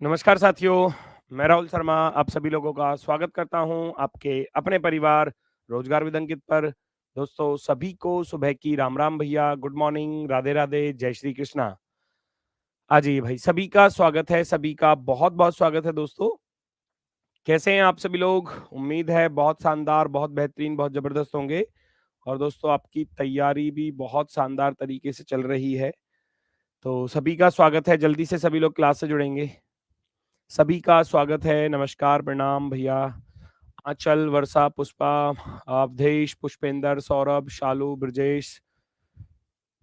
नमस्कार साथियों, मैं राहुल शर्मा आप सभी लोगों का स्वागत करता हूं आपके अपने परिवार रोजगार विद अंकित पर। दोस्तों सभी को सुबह की राम राम भैया, गुड मॉर्निंग, राधे राधे, जय श्री कृष्णा। जी भाई, सभी का स्वागत है, सभी का बहुत-बहुत स्वागत है दोस्तों। कैसे हैं आप सभी लोग? उम्मीद है बहुत शानदार, बहुत बेहतरीन, बहुत ज़बरदस्त होंगे और दोस्तों आपकी तैयारी भी बहुत शानदार तरीके से चल रही है। तो सभी का स्वागत है, जल्दी से सभी लोग क्लास से जुड़ेंगे। सभी का स्वागत है, नमस्कार, प्रणाम भैया। आंचल, वर्षा, पुष्पा, अवधेश, पुष्पेंद्र, सौरभ, शालू, ब्रजेश,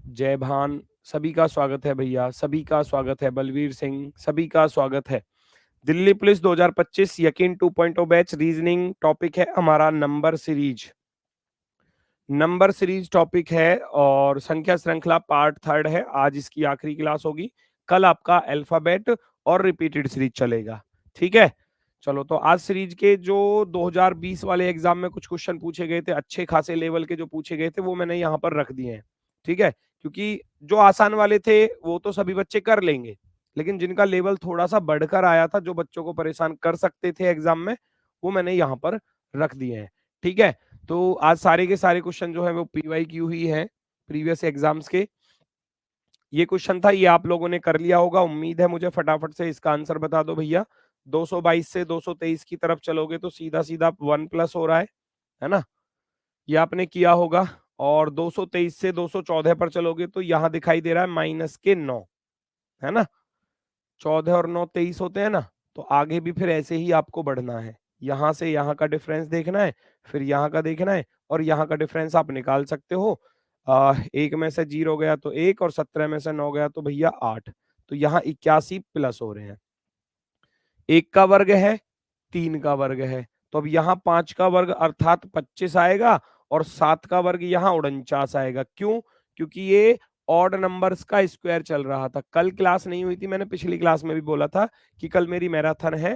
जयभान, सभी का स्वागत है भैया, सभी का स्वागत है। बलवीर सिंह, सभी का स्वागत है। दिल्ली पुलिस 2025 यकीन 2.0 बैच रीजनिंग टॉपिक है हमारा number series. Number series topic है और संख्या श्रृंखला पार्ट 3 है। आज इसकी आखिरी क्लास होगी। कल आपका अल्फाबेट और रिपीटेड सीरीज चलेगा। ठीक है? चलो तो आज सीरीज के जो 2020 वाले एग्जाम में कुछ क्वेश्चन पूछे गए थे, अच्छे खासे लेवल के जो पूछे गए थे, वो मैंने यहाँ पर रख दिए हैं। ठीक है? क्योंकि जो आसान वाले थे, वो तो सभी बच्चे कर लेंगे। लेकिन जिनका लेवल थोड़ा-सा बढ़कर आया था, जो बच्चों को परेशान कर सकते थे एग्जाम में, वो मैंने यहाँ पर रख दिए हैं। ठीक है? तो आज सारे के सारे क्वेश्चन जो है वो पीवाईक्यू ही है प्रीवियस एग्जाम्स के। ये क्वेश्चन था, ये आप लोगों ने कर लिया होगा। उम्मीद है मुझे फटाफट से इसका आंसर बता दो भैया। 222 से 223 की तरफ चलोगे तो सीधा सीधा 1 प्लस हो रहा है ना? ये आपने किया होगा। और 223 से 214 पर चलोगे तो यहाँ दिखाई दे रहा है माइनस के 9, है ना? 14 और 9 23 होते हैं ना? तो आगे भी फिर ऐसे ही आपको बढ़ना है। यहाँ से यहाँ का डिफरेंस देखना है, फिर यहाँ का देखना है और यहाँ का डिफरेंस आप निकाल सकते हो। 1 में से 0 गया तो 1 और 17 में से 9 गया तो भैया 8। तो यहाँ 81 प्लस हो रहे हैं। 1 का वर्ग है, 3 का वर्ग है। तो अब यहाँ 5 का वर्ग अर्थात 25 आएगा और 7 का वर्ग यहाँ 49 आएगा। क्यों? क्योंकि ये ऑड नंबर्स का स्क्वायर चल रहा था। कल क्लास नहीं हुई थी, मैंने पिछली क्लास में भी बोला था कि कल मेरी मैराथन है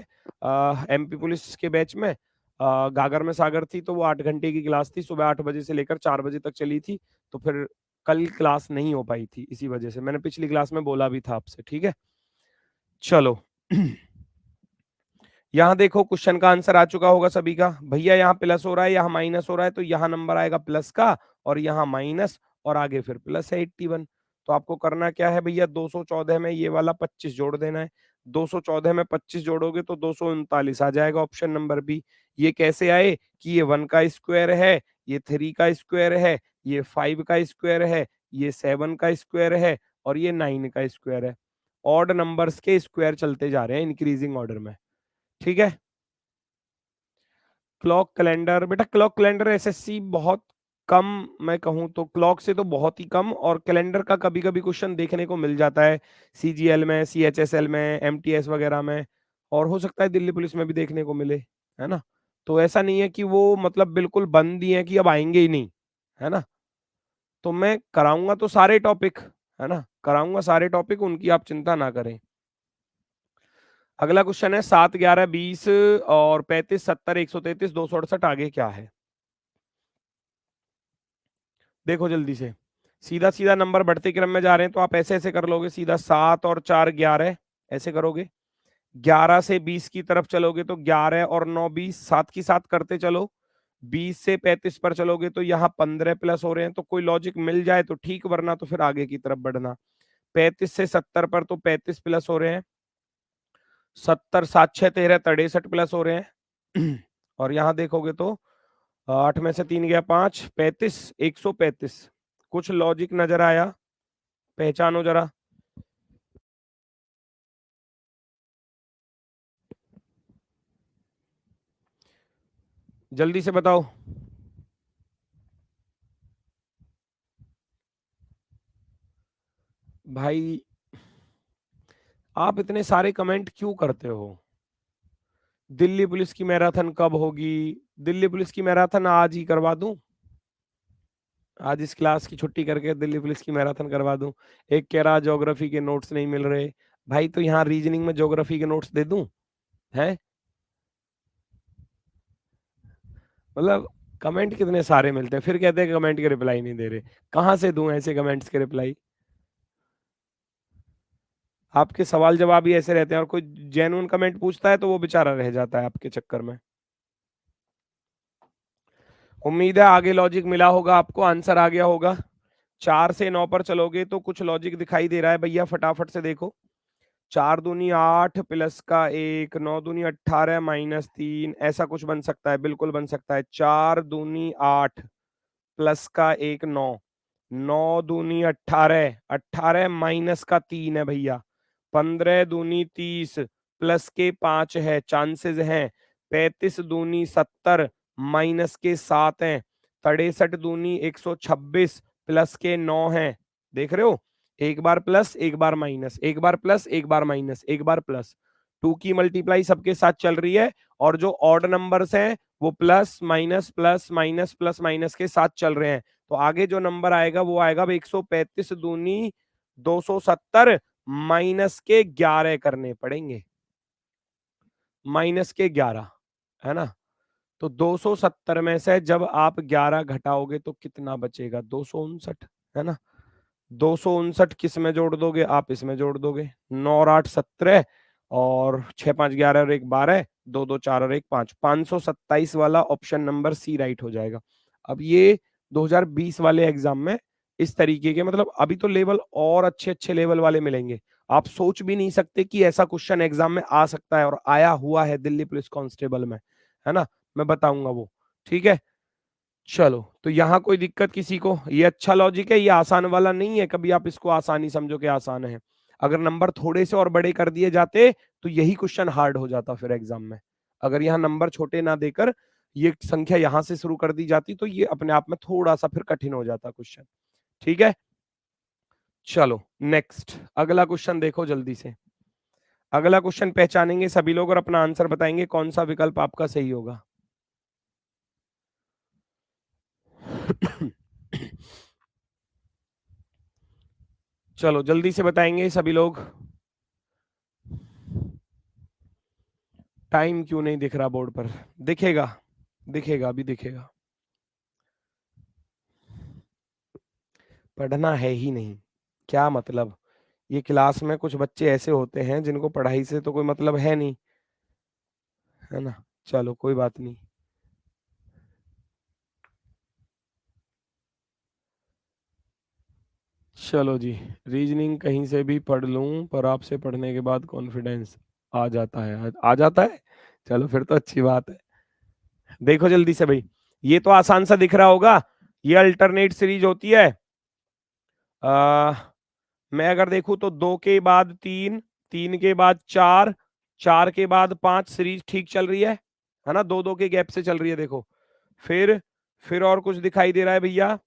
एमपी पुलिस के बैच में। गागर में सागर थी तो वो 8 घंटे की क्लास थी, सुबह 8 बजे से लेकर 4 बजे तक चली थी। तो फिर कल क्लास नहीं हो पाई थी, इसी वजह से मैंने पिछली क्लास में बोला भी था आपसे। ठीक है? चलो यहाँ देखो क्वेश्चन का आंसर आ चुका होगा सभी का। भैया यहाँ प्लस हो रहा है, यहाँ माइनस हो रहा है, तो यहाँ नंबर आएगा प्लस का और यहाँ माइनस और आगे फिर प्लस है 81। तो आपको करना क्या है भैया, 214 में ये वाला 25 जोड़ देना है। 214 में 25 जोड़ोगे तो 239 आ जाएगा, ऑप्शन नंबर बी। ये कैसे आए कि ये 1 का स्क्वायर है, ये 3 का स्क्वायर है, ये 5 का स्क्वायर है, ये 7 का स्क्वायर है और ये 9 का स्क्वायर है। ऑड नंबर्स के स्क्वायर चलते जा रहे हैं इंक्रीजिंग ऑर्डर में। ठीक है? क्लॉक कैलेंडर, बेटा क्लॉक कैलेंडर एसएससी बहुत कम, मैं कहूँ तो क्लॉक से तो बहुत ही कम, और कैलेंडर का कभी-कभी क्वेश्चन देखने को मिल जाता है सीजीएल में, सीएचएसएल में, एमटीएस वगैरह में, और हो सकता है दिल्ली पुलिस में भी देखने को मिले, है ना? तो ऐसा नहीं है कि वो मतलब बिल्कुल बंद ही है कि अब आएँगे ही नहीं, है ना? तो मैं कराऊँगा तो सारे टॉपिक, है ना? कराऊँगा सारे टॉपिक, उनकी आप चिंता ना करें। अगला क्वेश्चन है 7, 11, 20 और 35, 70, 133, 268 आगे क्या है? देखो जल्दी से, सीधा-सीधा नंबर बढ़ते क्रम में जा रहे हैं तो आप ऐसे-ऐसे कर लोगे सीधा। 7 और 4 11 ऐसे करोगे। 11 से 20 की तरफ चलोगे तो 11 और 9 20, साथ की साथ करते चलो। 20 से 35 पर चलोगे तो यहाँ 15 प्लस हो रहे हैं, तो कोई लॉजिक मिल जाए तो ठीक, वरना तो फिर आगे की तरफ बढ़ना। 35 से 70 पर तो 35 प्लस हो रहे हैं। 70 7 6 13 63 प्लस हो रहे हैं। और यहाँ देखोगे तो 8 में से 3 गया 5, 35 135। कुछ लॉजिक नजर आया? पहचानो जरा। जल्दी से बताओ। भाई आप इतने सारे कमेंट क्यों करते हो? दिल्ली पुलिस की मैराथन कब होगी? दिल्ली पुलिस की मैराथन आज ही करवा दूं? आज इस क्लास की छुट्टी करके दिल्ली पुलिस की मैराथन करवा दूं? एक कह रहा ज्योग्राफी के नोट्स नहीं मिल रहे। भाई तो यहाँ रीजनिंग में ज्योग्राफी के नोट्स दे दूं? हैं? मतलब कमेंट कितने सारे मिलते हैं, फिर कहते हैं कमेंट के रिप्लाई नहीं दे रहे। कहाँ से दूं ऐसे कमेंट्स के रिप्लाई? आपके सवाल जवाब ही ऐसे रहते हैं और कोई जेन्युइन कमेंट पूछता है तो वो बेचारा रह जाता है आपके चक्कर में। उम्मीद है आगे लॉजिक मिला होगा आपको, आंसर आ गया होगा। 4 से 9 पर चलोगे तो कुछ लॉजिक दिखाई दे रहा है भैया, फटाफट से देखो। 4 दूनी 8 प्लस का 1, 9 दूनी 18 माइनस 3, ऐसा कुछ बन सकता है, बिल्कुल बन सकता है। 4 दूनी 8 प्लस का 1 9, 9 दूनी 18, 18 माइनस का 3 है भैया। 15 दूनी 30 प्लस के 5 है, चांसेस हैं। 35 दूनी 70 माइनस के 7 हैं। 63 दूनी 126 प्लस के 9 हैं। देख रहे हो, एक बार प्लस एक बार माइनस, एक बार प्लस एक बार माइनस, एक बार प्लस। 2 की मल्टीप्लाई सबके साथ चल रही है और जो ऑड नंबर्स हैं वो plus minus plus minus plus minus के साथ चल रहे हैं। तो आगे जो नंबर आएगा वो आएगा 135 दूनी 270 माइनस के 11 करने पड़ेंगे, माइनस के 11, है ना। तो 270 में से जब आप 11 घटाओगे तो कितना बचेगा, 259, है ना। 259 किस में जोड़ दोगे आप, इसमें जोड़ दोगे। 9 और 8 17 और 6 5 11 और 1 12, 2 2 4 और 1 5, 527 वाला ऑप्शन नंबर सी राइट हो जाएगा। अब ये 2020 वाले एग्जाम में इस तरीके के, मतलब अभी तो लेवल और अच्छे अच्छे लेवल वाले मिलेंगे। आप सोच भी नहीं सकते कि ऐसा क्वेश्चन एग्जाम में आ सकता है, और आया हुआ है दिल्ली पुलिस कांस्टेबल में, है ना। मैं बताऊंगा वो, ठीक है। चलो, तो यहाँ कोई दिक्कत किसी को, ये अच्छा लॉजिक है, ये आसान वाला नहीं है, कभी आप इसको आसानी समझो कि आसान है। अगर नंबर थोड़े से और बड़े कर दिए जाते तो यही क्वेश्चन हार्ड हो जाता फिर एग्जाम में। अगर यहाँ नंबर छोटे ना देकर ये संख्या यहां से शुरू कर दी जाती तो ये अपने आप में थोड़ा सा फिर कठिन हो जाता क्वेश्चन, ठीक है। चलो नेक्स्ट, अगला क्वेश्चन देखो जल्दी से। अगला क्वेश्चन पहचानेंगे सभी लोग और अपना आंसर बताएंगे कौन सा विकल्प आपका सही होगा। चलो जल्दी से बताएंगे सभी लोग। टाइम क्यों नहीं दिख रहा बोर्ड पर, दिखेगा, दिखेगा, अभी दिखेगा। पढ़ना है ही नहीं, क्या मतलब। ये क्लास में कुछ बच्चे ऐसे होते हैं जिनको पढ़ाई से तो कोई मतलब है नहीं, है ना। चलो कोई बात नहीं। चलो जी, रीजनिंग कहीं से भी पढ़ लूं पर आपसे पढ़ने के बाद कॉन्फिडेंस आ जाता है, आ जाता है। चलो फिर तो अच्छी बात है। देखो जल्दी से भाई, ये तो आसान सा दिख रहा होगा, ये अल्टरनेट सीरीज होती है। आ, मैं अगर देखूं तो 2 के बाद 3, 3 के बाद 4, 4 के बाद 5, सीरीज ठीक चल रही है ना, 2 2 के गैप से चल रही है देखो। फिर और कुछ दिखाई दे रहा है भैया।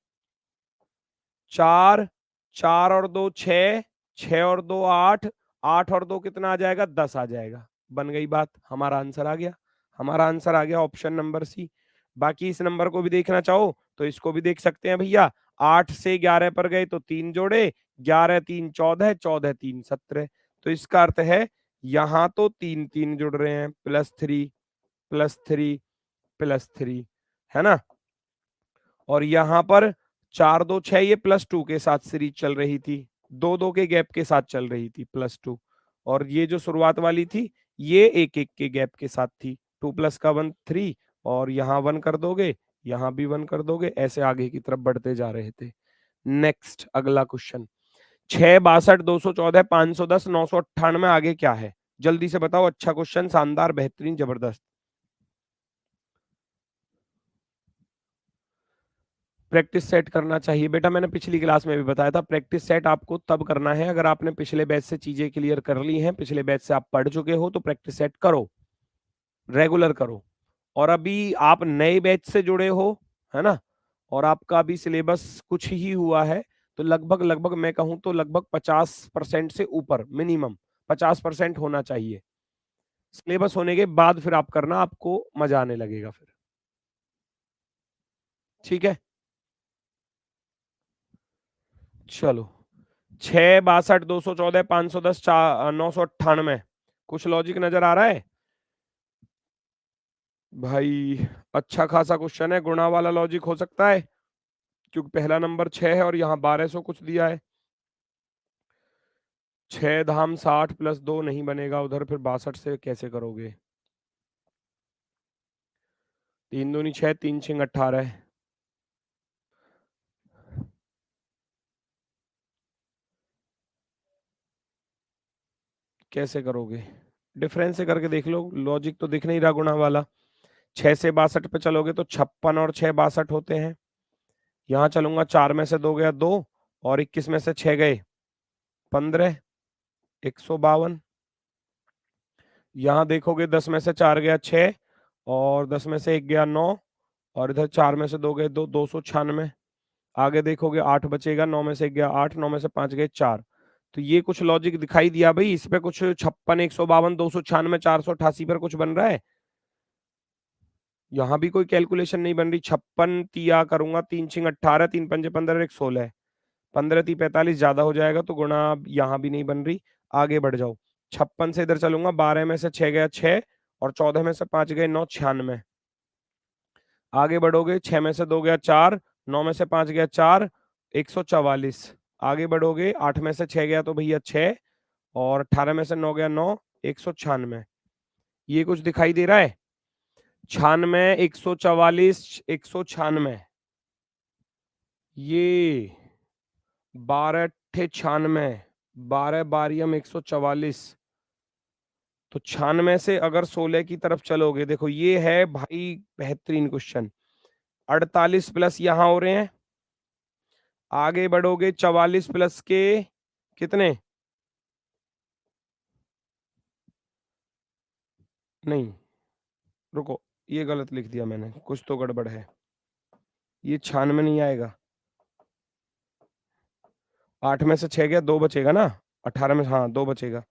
4, 4 और 2 6, 6 और 2 8, 8 और 2 कितना आ जाएगा, 10 आ जाएगा। बन गई बात, हमारा आंसर आ गया, हमारा आंसर आ गया ऑप्शन नंबर सी। बाकी इस नंबर को भी देखना चाहो तो इसको भी देख सकते हैं भैया। 8 से 11 पर गए तो 3 जोड़े, 11 3 14, 14 3 17। तो इसका अर्थ है यहां तो 3 3 जुड़ रहे हैं, +3 +3 +3, है ना। और यहां पर 4 2 6, ये +2 के साथ सीरीज चल रही थी, 2 2 के गैप के साथ चल रही थी +2। और ये जो शुरुआत वाली थी ये 1 1 के गैप के साथ थी, 2 + का 1 3, और यहाँ 1 कर दोगे, यहाँ भी 1 कर दोगे, ऐसे आगे की तरफ बढ़ते जा रहे थे। नेक्स्ट अगला क्वेश्चन, 6 62 214 510 998, आगे क्या है, जल्दी से बताओ। अच्छा क्वेश्चन, शानदार, बेहतरीन, जबरदस्त। प्रैक्टिस सेट करना चाहिए बेटा, मैंने पिछली क्लास में भी बताया था, प्रैक्टिस सेट आपको तब करना है अगर आपने पिछले बैच से चीजें क्लियर कर ली हैं, पिछले बैच से आप पढ़ चुके हो तो प्रैक्टिस सेट करो, रेगुलर करो। और अभी आप नए बैच से जुड़े हो, है ना, और आपका अभी सिलेबस कुछ ही हुआ है, तो लगभग लगभग मैं कहूं तो लगभग 50% से ऊपर, मिनिमम 50% होना चाहिए। सिलेबस होने के बाद फिर आप करना, आपको मजा आने लगेगा फिर, ठीक है। चलो, 6 62 214 510 998, कुछ लॉजिक नजर आ रहा है भाई। अच्छा खासा क्वेश्चन है, गुणा वाला लॉजिक हो सकता है क्योंकि पहला नंबर 6 है और यहाँ 1200 कुछ दिया है। 6 धाम 60 प्लस 2 नहीं बनेगा उधर, फिर 62 से कैसे करोगे? 3 दूनी 6, 3 छिंग 18। कैसे करोगे? डिफरेंस से करके देख लो, लॉजिक तो दिख नहीं रहा गुणा वाला। 6 से 62 पे चलोगे तो 56 और 6 62 होते हैं। यहाँ चलूंगा, 4 में से 2 गया 2 और 21 में से 6 गए 15, 152। यहाँ देखोगे 10 में से 4 गया 6 और 10 में से 1 गया 9 और इधर 4 में से 2 गए 2, 296। आगे देखोगे 8 बचेगा, 9 में से 1 गया 8, 9 में से 5 गए 4। तो ये कुछ लॉजिक दिखाई दिया भाई, इस पे कुछ 56, 152, 296, 488 पर कुछ बन रहा है। यहाँ भी कोई कैलकुलेशन नहीं बन रही। 56 तिया करूंगा, 3 छिंग 18, 3 पंजे 15, 1 16, 15 ती 45 ज्यादा हो जाएगा तो गुणा यहाँ भी नहीं बन रही। आगे बढ़ जाओ, 56 से इधर चलूंगा, 12 में से 6 गया 6 और 14 में से 5 गए 9, 96। आगे बढ़ोगे, 6 में से 2 गया 4, 9 में से 5 गया 4, 144। आगे बढ़ोगे, 8 में से 6 गया तो भैया 6 और 18 में से 9 गया 9, 196। ये कुछ दिखाई दे रहा है? 96, 144, 196। ये 12 अट्ठे 96, 12 बारियम 144। तो 96 से अगर 16 की तरफ चलोगे, देखो ये है भाई बेहतरीन क्वेश्चन। 48 प्लस यहाँ हो रहे हैं। आगे बढ़ोगे, 44 प्लस के कितने? नहीं, रुको, ये गलत लिख दिया मैंने, कुछ तो गड़बड़ है। ये 96 नहीं आएगा। 8 में से 6 गया 2 बचेगा ना, 18 में, हाँ 2 बचेगा।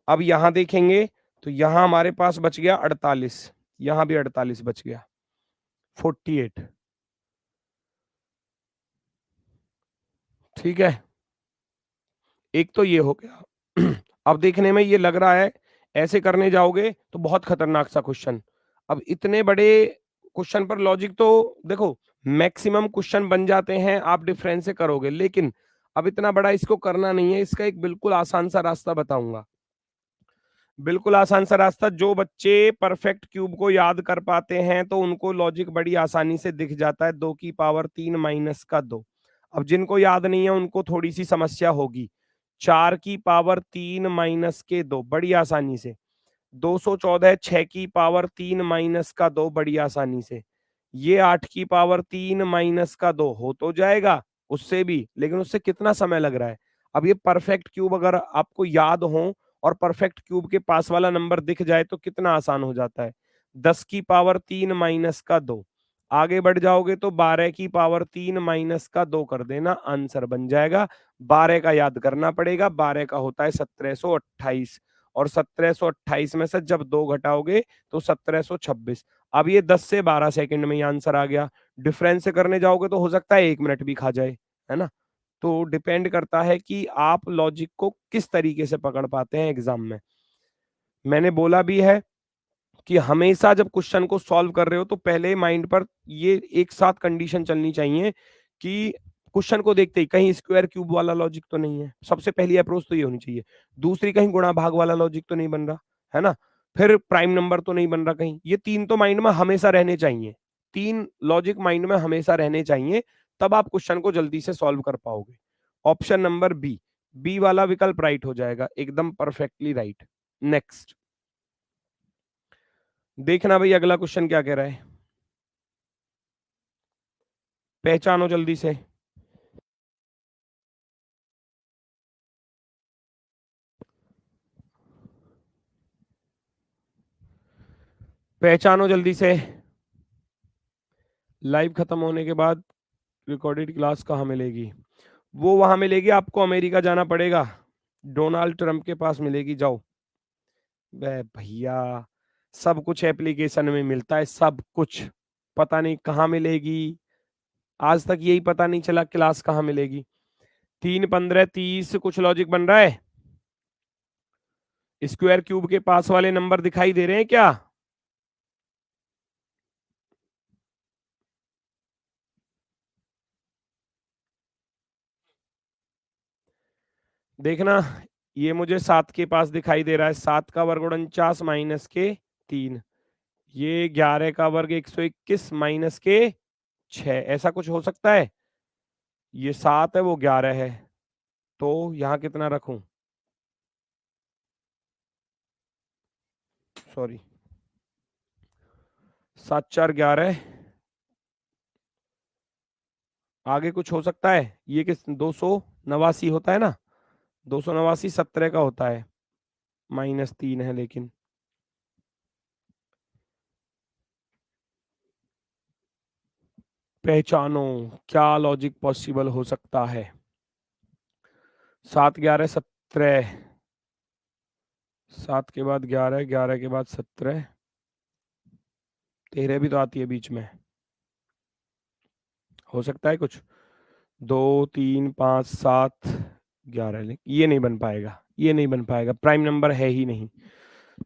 अब यहां देखेंगे तो यहां हमारे पास बच गया 48, यहां भी 48 बच गया, 48। ठीक है, एक तो ये हो गया। अब देखने में ये लग रहा है, ऐसे करने जाओगे तो बहुत खतरनाक सा क्वेश्चन। अब इतने बड़े क्वेश्चन पर लॉजिक तो देखो, मैक्सिमम क्वेश्चन बन जाते हैं आप डिफरेंस से करोगे, लेकिन अब इतना बड़ा इसको करना नहीं है। इसका एक बिल्कुल आसान सा रास्ता बताऊंगा, बिल्कुल आसान सा रास्ता। जो बच्चे परफेक्ट क्यूब को याद कर पाते हैं तो उनको लॉजिक बड़ी आसानी से दिख जाता है। 2 की पावर 3 माइनस का 2। अब जिनको याद नहीं है उनको थोड़ी सी समस्या होगी। 4 की पावर 3 माइनस के 2 बड़ी आसानी से। 214, 6 की पावर 3 माइनस का 2 बड़ी आसानी से। ये 8 की पावर 3 माइनस का 2 हो तो जाएगा उससे भी, लेकिन उससे कितना समय लग रहा है। अब ये परफेक्ट क्यूब अगर आपको याद हो और परफेक्ट क्यूब के पास वाला नंबर दिख जाए तो कितना आसान हो जाता है। 10 की पावर 3 माइनस का 2। आगे बढ़ जाओगे तो 12 की पावर 3 माइनस का 2 कर देना, आंसर बन जाएगा। 12 का याद करना पड़ेगा, 12 का होता है 1728 और 1728 में से जब 2 घटाओगे तो 1726। अब ये 10 से 12 सेकंड में ये आंसर आ गया। डिफरेंस से करने जाओगे तो हो सकता है 1 मिनट भी खा जाए, है ना। तो डिपेंड करता है कि आप लॉजिक को किस तरीके से पकड़ पाते हैं एग्जाम में। मैंने बोला भी है कि हमेशा जब क्वेश्चन को सॉल्व कर रहे हो तो पहले माइंड पर ये एक साथ कंडीशन चलनी चाहिए कि क्वेश्चन को देखते ही कहीं स्क्वायर क्यूब वाला लॉजिक तो नहीं है। सबसे पहली अप्रोच तो ये होनी चाहिए। दूसरी, कहीं गुणा भाग वाला लॉजिक तो नहीं बन रहा, है ना। फिर प्राइम नंबर तो नहीं बन रहा कहीं। ये 3 तो माइंड में हमेशा रहने चाहिए। 3 लॉजिक माइंड में हमेशा रहने चाहिए, तब आप क्वेश्चन को जल्दी से सॉल्व कर पाओगे। ऑप्शन नंबर बी, बी वाला विकल्प राइट हो जाएगा, एकदम परफेक्टली राइट। नेक्स्ट देखना भाई, अगला क्वेश्चन क्या कह रहा है, पहचानो जल्दी से। पहचानो जल्दी से। लाइव खत्म होने के बाद रिकॉर्डेड क्लास कहाँ मिलेगी? वो वहां मिलेगी, आपको अमेरिका जाना पड़ेगा, डोनाल्ड ट्रंप के पास मिलेगी, जाओ। बे भैया, सब कुछ एप्लीकेशन में मिलता है, सब कुछ। पता नहीं कहाँ मिलेगी, आज तक यही पता नहीं चला क्लास कहाँ मिलेगी। 3 15 30 कुछ लॉजिक बन रहा है। स्क्वायर क्यूब के पास वाले नंबर दिखाई दे रहे हैं क्या? देखना, ये मुझे 7 के पास दिखाई दे रहा है, 7 का वर्ग 49 माइनस के 3, ये 11 का वर्ग 121 माइनस के 6, ऐसा कुछ हो सकता है? ये 7 है, वो 11 है, तो यहाँ कितना रखूं? सॉरी, 7 4 11, आगे कुछ हो सकता है? ये किस 289 होता है ना, 289 17 का होता है, माइनस 3 है लेकिन। पहचानो क्या लॉजिक पॉसिबल हो सकता है। 7 11 17, 7 के बाद 11, 11 के बाद 17, 13 भी तो आती है बीच में, हो सकता है कुछ? 2 3 5 7 11, ये नहीं बन पाएगा, ये नहीं बन पाएगा, प्राइम नंबर है ही नहीं।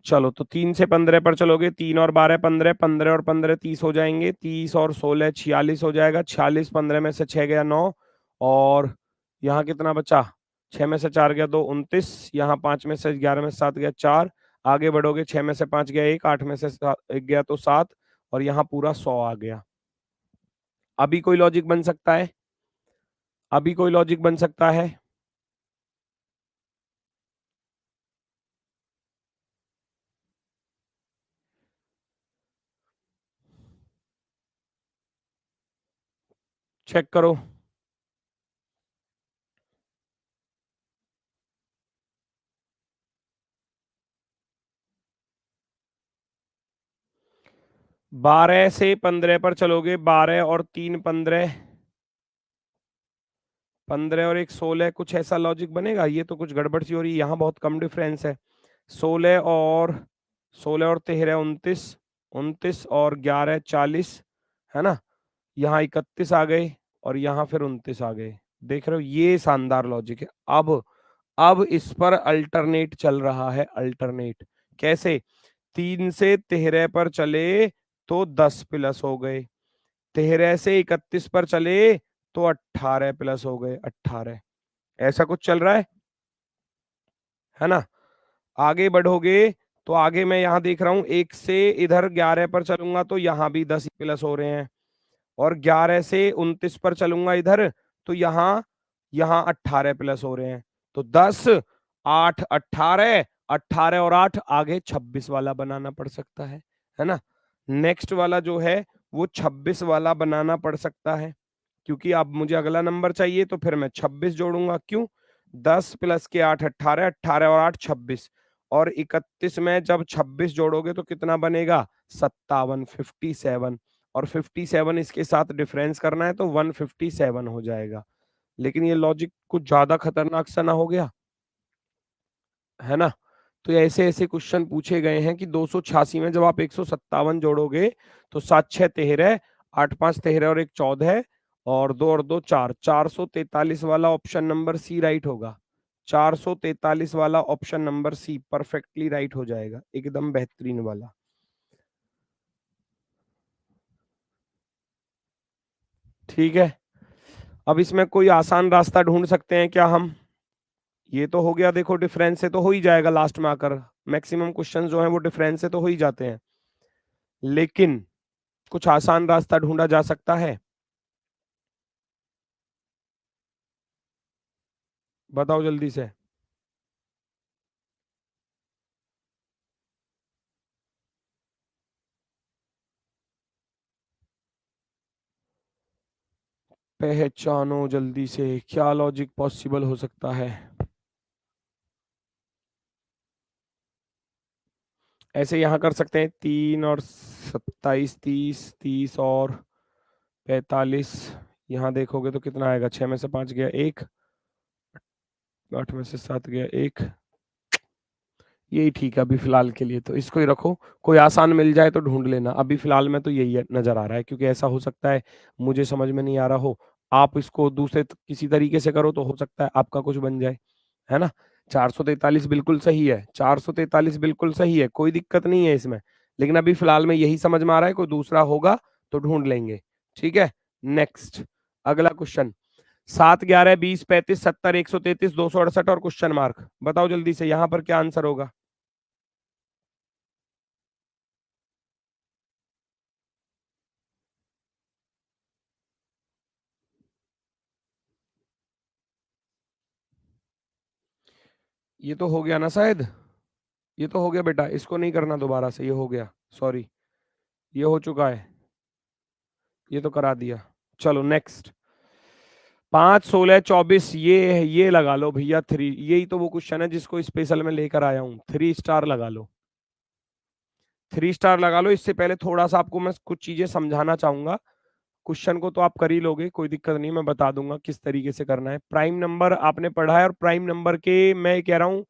चलो तो 3 से 15 पर चलोगे, 3 और 12 15, 15 और 15 30 हो जाएंगे, 30 और 16 46 हो जाएगा, 46 15 में से 6 गया 9, और यहाँ कितना बचा? 6 में से 4 गया 2 29, यहाँ 5 में से 11 में से 7 गया 4, आगे बढ़ोगे 6 में से 5 गया 1, 8 में से 1 गया तो 7, और यहाँ पूरा 100 आ गया। अभी कोई लॉजिक बन सकता है? अभी कोई लॉजिक बन सकता है? चेक करो। बारह से 15 पर चलोगे, 12 और 3 15, 15 और 1 16, कुछ ऐसा लॉजिक बनेगा? ये तो कुछ गड़बड़ सी हो रही है, यहाँ बहुत कम डिफरेंस है। 16 और 13 29, 29 और 11 40, है ना, यहाँ 31 आ गए, और यहाँ फिर 29 आ गए। देख रहे हो, ये शानदार लॉजिक है। अब इस पर अल्टरनेट चल रहा है, अल्टरनेट कैसे? 3 से 13 पर चले तो 10 प्लस हो गए, 13 से 31 पर चले तो 18 प्लस हो गए, 18, ऐसा कुछ चल रहा है ना? आगे बढ़ोगे तो आगे मैं यहाँ देख रहा हूँ, 1 से इधर 11 पर चलूंगा तो यहाँ भी 10 प्लस हो रहे हैं, और 11 से 29 पर चलूंगा इधर तो यहाँ यहाँ 18 प्लस हो रहे हैं। तो 10 8 18, 18 और 8, आगे 26 वाला बनाना पड़ सकता है ना? नेक्स्ट वाला जो है वो 26 वाला बनाना पड़ सकता है, क्योंकि अब मुझे अगला नंबर चाहिए, तो फिर मैं 26 जोड़ूंगा। क्यों? 10 प्लस के 8 18, 18 और 8 26, और 31 में जब 26 जोड़ोगे तो कितना बनेगा? 57, 57, और 57 इसके साथ डिफरेंस करना है तो 157 हो जाएगा। लेकिन ये लॉजिक कुछ ज्यादा खतरनाक सा ना हो गया, है ना? तो ऐसे ऐसे क्वेश्चन पूछे गए हैं कि 286 में जब आप 157 जोड़ोगे तो 7 6 13, 8 5 13 और 1 14, और 2 और 2 4, 443 वाला ऑप्शन नंबर सी राइट होगा। 443 वाला option number C perfectly right हो जाएगा, एकदम बेहतरीन वाला। ठीक है, अब इसमें कोई आसान रास्ता ढूंढ सकते हैं क्या हम? ये तो हो गया, देखो डिफरेंस से तो हो ही जाएगा लास्ट में आकर, मैक्सिमम क्वेश्चन जो हैं वो डिफरेंस से तो हो ही जाते हैं, लेकिन कुछ आसान रास्ता ढूंढा जा सकता है? बताओ जल्दी से। पहचानो जल्दी से, क्या लॉजिक पॉसिबल हो सकता है? ऐसे यहाँ कर सकते हैं, 3 और 27 30, 30 और 45, यहाँ देखोगे तो कितना आएगा? 6 में से 5 गया 1, 8 में से 7 गया 1, यही ठीक है अभी फिलहाल के लिए, तो इसको ही रखो। कोई आसान मिल जाए तो ढूंढ लेना, अभी फिलहाल में तो यही नजर आ रहा है, क्योंकि ऐसा हो सकता है मुझे समझ में नहीं आ रहा हो, आप इसको दूसरे किसी तरीके से करो तो हो सकता है आपका कुछ बन जाए, है ना? 443 बिल्कुल सही है, 443 बिल्कुल सही है, कोई दिक्कत नहीं है इसमें, लेकिन अभी फिलहाल में यही समझ में आ रहा है, कोई दूसरा होगा तो ढूंढ लेंगे। ठीक है, नेक्स्ट, अगला क्वेश्चन। 7 11 20 35 70 133 268 और क्वेश्चन मार्क। बताओ जल्दी से यहाँ पर क्या आंसर होगा? ये तो हो गया ना शायद। ये तो हो गया बेटा, इसको नहीं करना दोबारा से, ये हो गया, सॉरी, ये हो चुका है, ये तो करा दिया। चलो नेक्स्ट। 5 16 24 ये लगा लो भैया, 3, यही तो वो क्वेश्चन है जिसको स्पेशल में लेकर आया हूँ। 3 स्टार लगा लो, 3 स्टार लगा लो। इससे पहले थोड़ा सा आपको मैं कुछ चीजें समझाना चाहूंगा। क्वेश्चन को तो आप कर ही लोगे, कोई दिक्कत नहीं, मैं बता दूंगा किस तरीके से करना है। प्राइम नंबर आपने पढ़ा है, और प्राइम नंबर के मैं कह रहा हूँ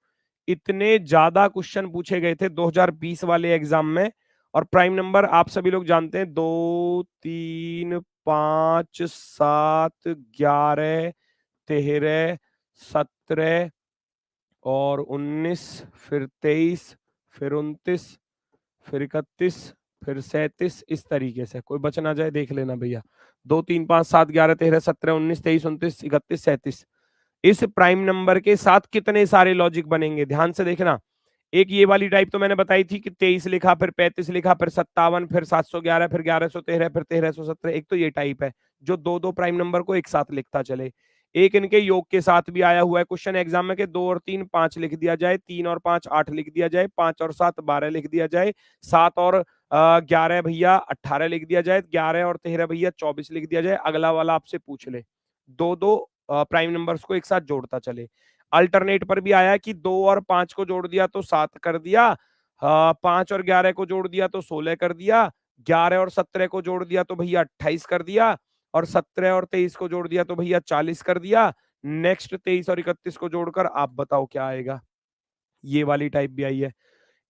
इतने ज्यादा क्वेश्चन पूछे गए थे 2020 वाले एग्जाम में। और प्राइम नंबर आप सभी लोग जानते हैं, 2 3 5 7 11 13 17 और 19, फिर 23, फिर 29, फिर 31, फिर 37, इस तरीके से कोई बच ना जाए देख लेना भैया। 2 3 5 7 11 13 17 19 23 29 31 37, इस प्राइम नंबर के साथ कितने सारे लॉजिक बनेंगे, ध्यान से देखना। एक ये वाली टाइप तो मैंने बताई थी कि 23 लिखा, फिर 35 लिखा, फिर 57, फिर 711, फिर 1113, फिर 1317, एक तो ये टाइप है जो दो दो प्राइम नंबर को एक साथ लिखता चले। एक इनके योग के साथ भी आया हुआ है क्वेश्चन एग्जाम में, कि 2 और 3 5 लिख दिया जाए, 3 और 5 8 लिख दिया जाए, 5 और 7 12 लिख दिया जाए, 7 और 11 भैया 18 लिख दिया जाए, 11 और 13 भैया 24 लिख दिया जाए। अगला वाला आपसे पूछ ले, दो दो प्राइम नंबर्स को एक साथ जोड़ता चले। अल्टरनेट पर भी आया कि 2 और 5 को जोड़ दिया तो 7 कर दिया, 5 और 11 को जोड़ दिया तो 16 कर दिया, 11 और 17 को जोड़ दिया तो भैया 28 कर दिया, और 17 और 23 को जोड़ दिया तो भैया 40 कर दिया। नेक्स्ट 23 और 31 को जोड़कर आप बताओ क्या आएगा। ये वाली टाइप भी आई है।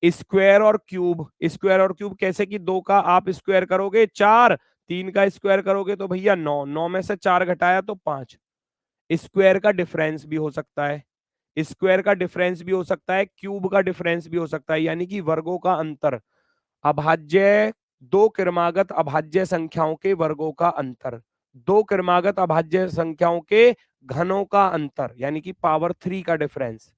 स्क्वायर और क्यूब, स्क्वायर और क्यूब कैसे कि 2 का आप स्क्वायर करोगे 4, 3 का स्क्वायर करोगे तो भैया 9, 9 में से 4 घटाया तो 5। स्क्वायर का डिफरेंस भी हो सकता है, स्क्वायर का डिफरेंस भी हो सकता है, क्यूब का डिफरेंस भी हो सकता है, यानी कि वर्गों का अंतर। अभाज्य, दो क्रमागत अभाज्य संख्याओं के वर्गों का अंतर, दो क्रमागत अभाज्य संख्याओं के घनों का अंतर, यानी कि पावर 3 का डिफरेंस।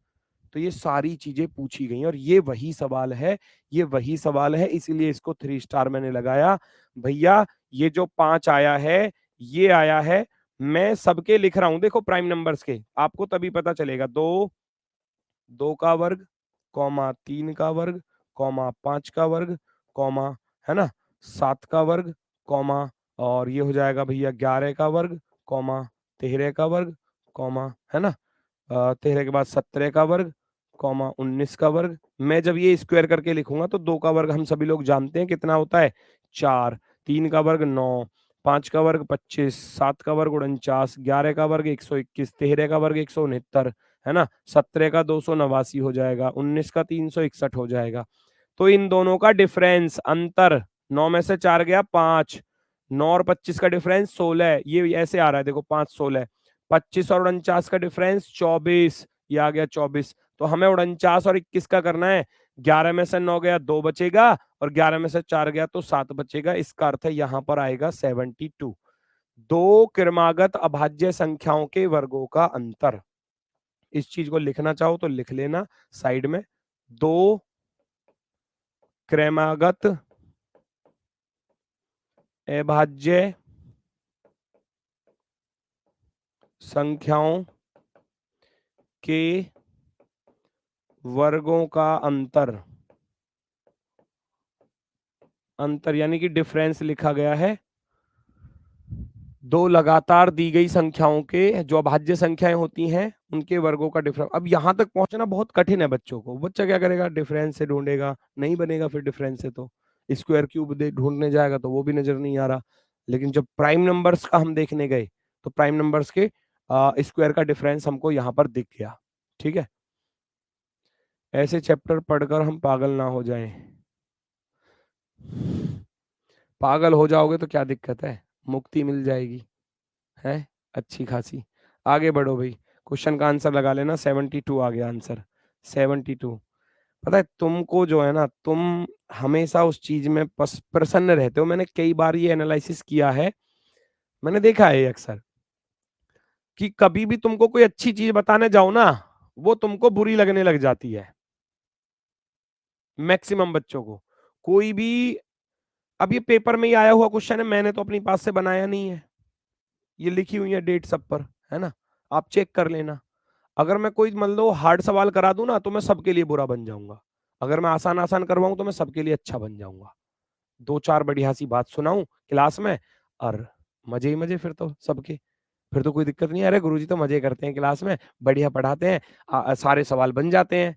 तो ये सारी चीजें पूछी गई और ये वही सवाल है, ये वही सवाल है, इसीलिए इसको 3 स्टार मैंने लगाया। भैया ये जो 5 आया है, ये आया है, मैं सबके लिख रहा हूं, देखो प्राइम नंबर्स के, आपको तभी पता चलेगा। 2, 2 का वर्ग, कॉमा 3 का वर्ग, कॉमा 5 का वर्ग, कॉमा, है ना, 7 का वर्ग, कॉमा, और ये हो जाएगा भैया 11 का वर्ग, कॉमा 13 का वर्ग, कॉमा, है ना, 13 के बाद 17 का वर्ग, कॉमा 19 का वर्ग। मैं जब ये स्क्वायर करके लिखूंगा तो 2 का वर्ग हम सभी लोग जानते हैं कितना होता है, 4, 3 का वर्ग 9, 5 का वर्ग 25, 7 का वर्ग 49, 11 का वर्ग 121, 13 का वर्ग 169, है ना, 17 का 289 हो जाएगा, 19 का 361 हो जाएगा। तो इन दोनों का डिफरेंस, अंतर, 9 में से 4 गया 5, 9 और 25 का डिफरेंस 16, ये ऐसे आ रहा है देखो, 5 16, 25 और 49 का डिफरेंस 24, ये आ गया 24। तो हमें 49 और 21 का करना है। 11 में से 9 गया 2 बचेगा, और 11 में से 4 गया तो 7 बचेगा। इसका अर्थ है यहां पर आएगा 72, दो क्रमागत अभाज्य संख्याओं के वर्गों का अंतर। इस चीज को लिखना चाहो तो लिख लेना साइड में, दो क्रमागत अभाज्य संख्याओं के वर्गों का अंतर, अंतर यानी कि डिफरेंस लिखा गया है। दो लगातार दी गई संख्याओं के, जो अभाज्य संख्याएं होती हैं, उनके वर्गों का डिफरेंस। अब यहां तक पहुंचना बहुत कठिन है बच्चों को, बच्चा क्या करेगा, डिफरेंस से ढूंढेगा, नहीं बनेगा फिर डिफरेंस से, तो स्क्वायर क्यूब ढूंढने जाएगा तो वो भी नजर नहीं आ रहा। लेकिन जब प्राइम नंबर्स का हम देखने गए तो प्राइम नंबर्स के स्क्वायर का डिफरेंस हमको यहाँ पर दिख गया। ठीक है, ऐसे चैप्टर पढ़कर हम पागल ना हो जाएं। पागल हो जाओगे तो क्या दिक्कत है, मुक्ति मिल जाएगी, है अच्छी खासी। आगे बढ़ो भाई, क्वेश्चन का आंसर लगा लेना, 72 आ गया आंसर, 72। पता है तुमको जो है ना, तुम हमेशा उस चीज में प्रसन्न रहते हो, मैंने कई बार ये एनालिसिस किया है, मैंने देखा है ये अक्सर। कि कभी भी तुमको कोई अच्छी चीज बताने जाओ ना, वो तुमको बुरी लगने लग जाती है। मैक्सिमम बच्चों को कोई भी, अब ये पेपर में ही आया हुआ क्वेश्चन है, मैंने तो अपनी पास से बनाया नहीं है, ये लिखी हुई है डेट सब पर, है ना, आप चेक कर लेना। अगर मैं कोई मान लो हार्ड सवाल करा दूं ना, तो मैं सबके लिए बुरा बन जाऊंगा। अगर मैं आसान आसान करवाऊं तो मैं सबके लिए अच्छा बन जाऊंगा। दो चार बढ़िया सी बात सुनाऊं क्लास में, और मजे ही मजे फिर तो सबके। फिर तो कोई दिक्कत नहीं है, अरे गुरुजी तो मजे करते हैं क्लास में, बढ़िया पढ़ाते हैं, सारे सवाल बन जाते हैं।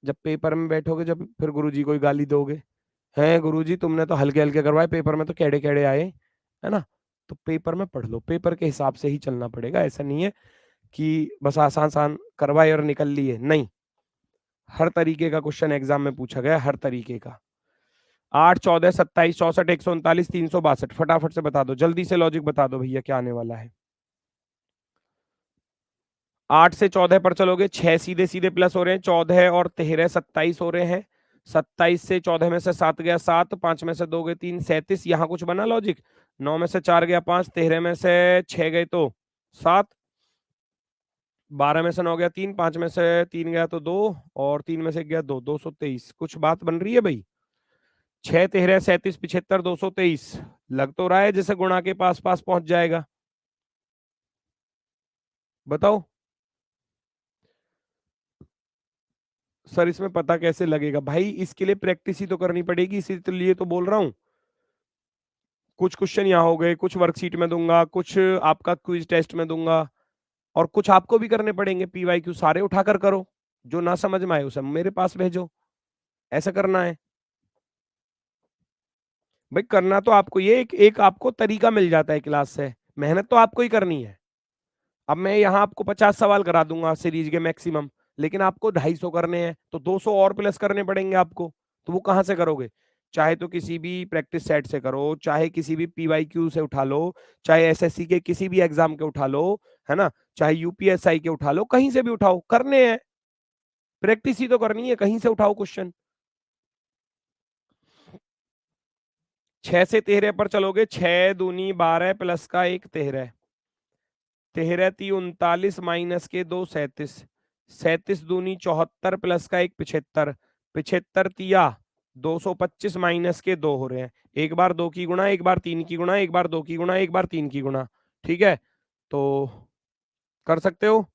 जब पेपर में बैठोगे, जब फिर गुरुजी को ही गाली दोगे, हैं गुरुजी तुमने तो हल्के हल्के करवाए, पेपर में तो केड़े केड़े आए, है ना। तो पेपर में पढ़ लो, पेपर के हिसाब से ही चलना पड़ेगा। ऐसा नहीं है कि बस आसान आसान करवाए और निकल लिए, नहीं, हर तरीके का क्वेश्चन एग्जाम में पूछा गया, हर तरीके का। 8, 14, 27, 64, 139, 362, फटाफट से बता दो, जल्दी से लॉजिक बता दो भैया क्या आने वाला है। 8 से 14 पर चलोगे, 6 सीधे सीधे प्लस हो रहे हैं, 14 और 13 27 हो रहे हैं। 27 से 14 में से 7 गया 7, 5 में से 2 गए 3, 37। यहाँ कुछ बना लॉजिक, 9 में से 4 गया 5, 13 में से 6 गए तो 7, 12 में से 9 गया 3, 5 में से 3 गया तो 2, और 3 में से 1 गया 2, 223। कुछ बात बन रही है भाई? 6, 13, 37, 75, 223। लग तो रहा है जैसे गुणा के पास पास पहुंच जाएगा, बताओ सर इसमें पता कैसे लगेगा? भाई इसके लिए प्रैक्टिस ही तो करनी पड़ेगी, इसीलिए तो बोल रहा हूँ। कुछ क्वेश्चन यहाँ हो गए, कुछ वर्कशीट में दूंगा, कुछ आपका क्विज टेस्ट में दूंगा, और कुछ आपको भी करने पड़ेंगे। पीवाईक्यू सारे उठाकर करो, जो ना समझ में आए उसे मेरे पास भेजो, ऐसा करना है भाई। करना तो आपको, ये एक आपको तरीका मिल जाता है क्लास से, मेहनत तो आपको ही करनी है। अब मैं यहाँ आपको 50 सवाल करा दूंगा सीरीज के मैक्सिमम, लेकिन आपको 250 करने हैं, तो 200 और प्लस करने पड़ेंगे आपको। तो वो कहाँ से करोगे? चाहे तो किसी भी प्रैक्टिस सेट से करो, चाहे किसी भी पीवाईक्यू से उठा लो, चाहे एसएससी के किसी भी एग्जाम के उठा लो, है ना, चाहे यूपीएसआई के उठा लो, कहीं से भी उठाओ, करने हैं, प्रैक्टिस ही तो करनी है, कहीं से उठाओ क्वेश्चन। 6 से 13 पर चलोगे, 6 दूनी 12 प्लस का 1 13, 13 ती 39 माइनस के 2 37, 37 दूनी 74 प्लस का 1 75, 75 तिया 225 माइनस के 2 हो रहे हैं। एक बार 2 की गुणा, एक बार 3 की गुणा, एक बार 2 की गुणा, एक बार 3 की गुणा, ठीक है, तो कर सकते हो।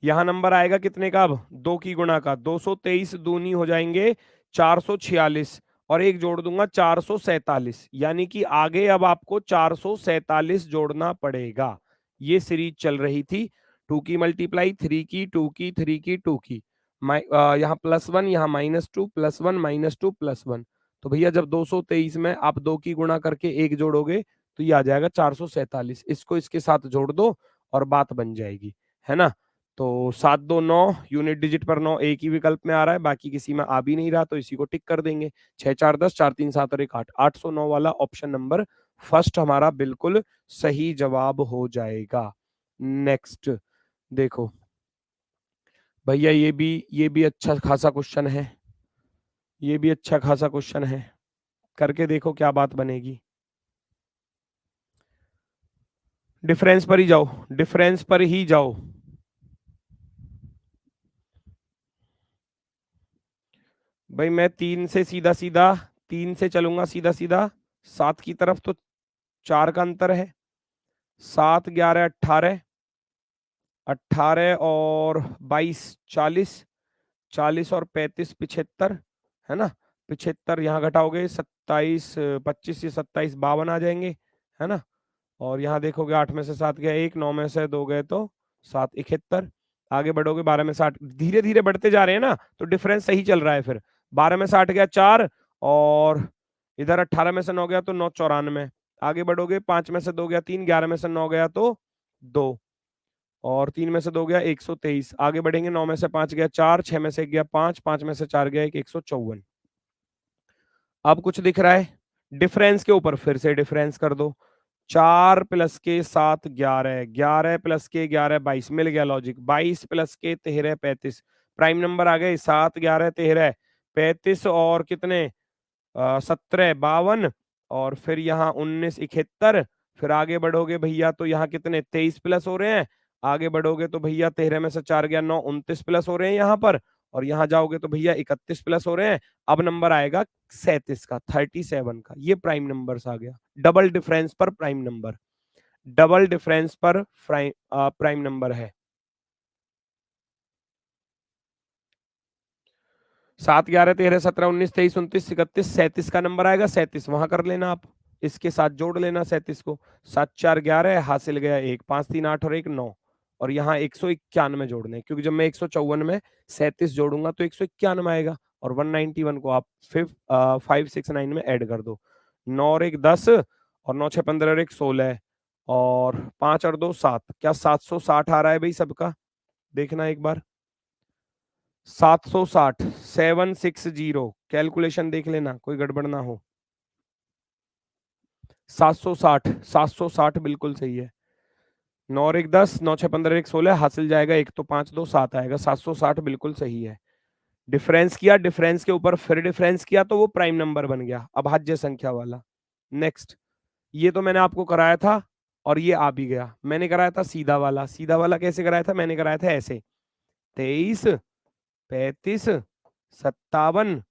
यहां नंबर आएगा कितने का? अब 2 की गुणा का, 223 दूनी हो जाएंगे 446, और एक जोड़ दूंगा 447, यानी कि आगे अब आपको 447 जोड़ना पड़ेगा। ये सीरीज चल रही थी, 2 की मल्टीप्लाई, 3 की, 2 की, 3 की, 2 की, यहाँ +1, यहाँ -2, +1, -2, +1। तो भैया जब 223 में आप 2 की गुणा करके एक जोड़ोगे, तो ये आ जाएगा 447। इसको इसके साथ जोड़ दो और बात बन जाएगी, है ना। तो 7 2 9, यूनिट डिजिट पर 9 एक ही विकल्प में आ रहा है, बाकी किसी में आ भी नहीं रहा, तो इसी को टिक कर देंगे। 6 4 10, 4 3 7 और 1 8, 809 वाला ऑप्शन नंबर फर्स्ट हमारा बिल्कुल सही जवाब हो जाएगा। नेक्स्ट देखो भैया, ये भी अच्छा खासा क्वेश्चन है, ये भी अच्छा खासा क्वेश्चन है, करके देखो क्या बात बनेगी। डिफरेंस पर ही जाओ, डिफरेंस पर ही जाओ। भाई मैं 3 से सीधा सीधा, 3 से चलूंगा सीधा सीधा 7 की तरफ, तो 4 का अंतर है, 7 11 18, 18 और 22 40, 40 और 35 75, है ना। 75 यहाँ घटाओगे 27 25 से 27 52 आ जाएंगे, है ना। और यहाँ देखोगे 8 में से 7 गया 1, 9 में से 2 गए तो 7 71। आगे बढ़ोगे 12 में 60, धीरे धीरे बढ़ते जा रहे हैं ना, तो डिफरेंस सही चल रहा है। फिर 12 में 60 गया 4, और इधर 18 में से 9 गया तो 9 94। आगे बढ़ोगे 5 में से 2 गया 3, 11 में से 9 गया तो 2, और 3 में से 2 गया 123। आगे बढ़ेंगे 9 में से 5 गया 4, 6 में से 1 गया 5, 5 में से 4 गया 1, 154। अब कुछ दिख रहा है? डिफरेंस के ऊपर फिर से डिफरेंस कर दो। 4 प्लस के 7 11, 11 प्लस के 11 22, मिल गया लॉजिक। 22 प्लस के 13 35, प्राइम नंबर आ गए। 7 11 13 35, और कितने 17 52, और फिर यहाँ 19 71, फिर आगे बढ़ोगे भैया तो यहाँ कितने 23 प्लस हो रहे हैं, आगे बढ़ोगे तो भैया 13 में से 4 गया 9, 29 प्लस हो रहे हैं यहाँ पर, और यहाँ जाओगे तो भैया 31 प्लस हो रहे हैं। अब नंबर आएगा 37 का, 37 का, ये प्राइम नंबर्स आ गया। डबल डिफरेंस पर प्राइम नंबर, डबल डिफरेंस पर प्राइम नंबर है। 7 11 13 17 19 23 29 31 37 का नंबर आएगा, 37 वहां कर लेना आप, इसके साथ जोड़ लेना 37 को। 7 4 11 हासिल गया 1, 5 3 8 और 1 9, और यहाँ 191 जोड़ने, क्योंकि जब मैं 154 में 37 जोड़ूंगा तो 191 आएगा, और 191 को आप 569 में ऐड कर दो। 9 और 1 10, और 9 6 15 और 1 16, और 5 और 2 7, क्या 760 आ रहा है भाई सबका? देखना एक बार, 760, 760, कैलकुलेशन देख लेना कोई गड़बड़ ना हो। 760, 760 बिल्कुल सही है। 9 और 1 10, 9 6 15 1 16 हासिल जाएगा 1, तो 5 2 7 आएगा, 760 बिल्कुल सही है। डिफरेंस किया, डिफरेंस के ऊपर फिर डिफरेंस किया तो वो प्राइम नंबर बन गया, अभाज्य संख्या वाला। नेक्स्ट, ये तो मैंने आपको कराया था, और ये आ भी गया। मैंने कराया था सीधा वाला, सीधा वाला कैसे कराया था? मैंने कराया था ऐसे, 23 35 57,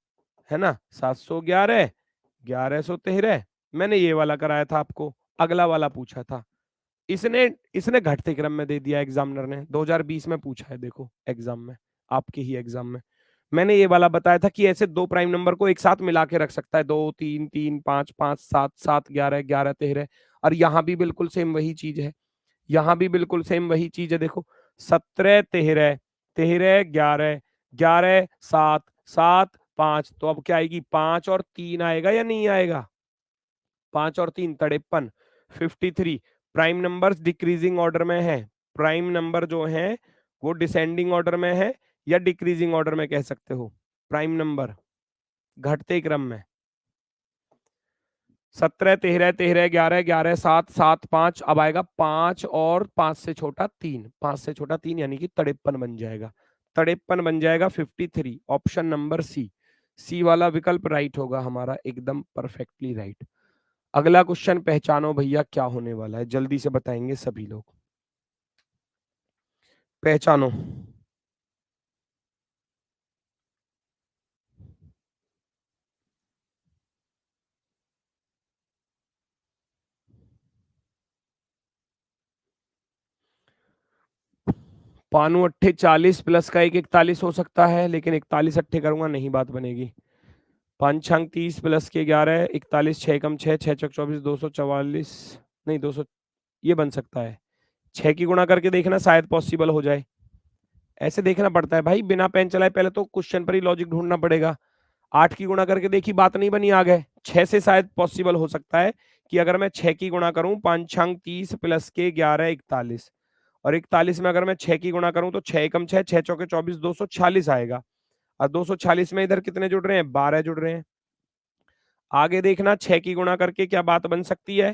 है ना, 711 1113, मैंने ये वाला कराया था आपको। अगला वाला पूछा था, इसने इसने घटते क्रम में दे दिया एग्जामिनर ने, 2020 में पूछा है, देखो एग्जाम में, आपके ही एग्जाम में। मैंने ये वाला बताया था कि ऐसे दो प्राइम नंबर को एक साथ मिला के रख सकता है, 2 3 3 5 5 7 7 11 11 13, और यहाँ भी बिल्कुल सेम वही चीज है, यहाँ भी बिल्कुल सेम वही चीज है। देखो 17 13 13 11 11 7 7 5, तो अब क्या आएगी? 5 और 3 आएगा या नहीं आएगा? 5 और 3 53, 53। प्राइम नंबर्स डिक्रीजिंग ऑर्डर में है, प्राइम नंबर जो है वो डिसेंडिंग ऑर्डर में है या डिक्रीजिंग ऑर्डर में कह सकते हो। प्राइम नंबर घटते क्रम में, 17 13 13 11 11 7 7 5, अब आएगा 5 और 5 से छोटा 3, 5 से छोटा 3 यानी कि 53 बन जाएगा, 53 बन जाएगा, 53, ऑप्शन नंबर सी, सी वाला विकल्प राइट होगा हमारा, एकदम परफेक्टली राइट। अगला क्वेश्चन पहचानो भैया क्या होने वाला है, जल्दी से बताएंगे सभी लोग, पहचानो। पानू अट्ठे 40 प्लस का एक 41 हो सकता है, लेकिन 41 अट्ठे करूंगा नहीं बात बनेगी। पंचांग 30 प्लस के 11, 41 6 कम 6 6 चौक 24 244, नहीं 200, ये बन सकता है। 6 की गुणा करके देखना शायद पॉसिबल हो जाए, ऐसे देखना पड़ता है भाई, बिना पेन चलाए पहले तो क्वेश्चन पर ही लॉजिक ढूंढना पड़ेगा। 8 की गुणा करके देखी, बात नहीं बनी, आ गए। 6 से शायद पॉसिबल हो सकता है कि अगर मैं 6 की गुणा करूं, पंचांग 30 प्लस के 11 41, और 41 में अगर मैं 6 की गुणा करूं तो 6 कम 6 6 चौके 24 246 आएगा, और 246 में इधर कितने जुड़ रहे हैं? 12 जुड़ रहे हैं। आगे देखना, 6 की गुणा करके क्या बात बन सकती है?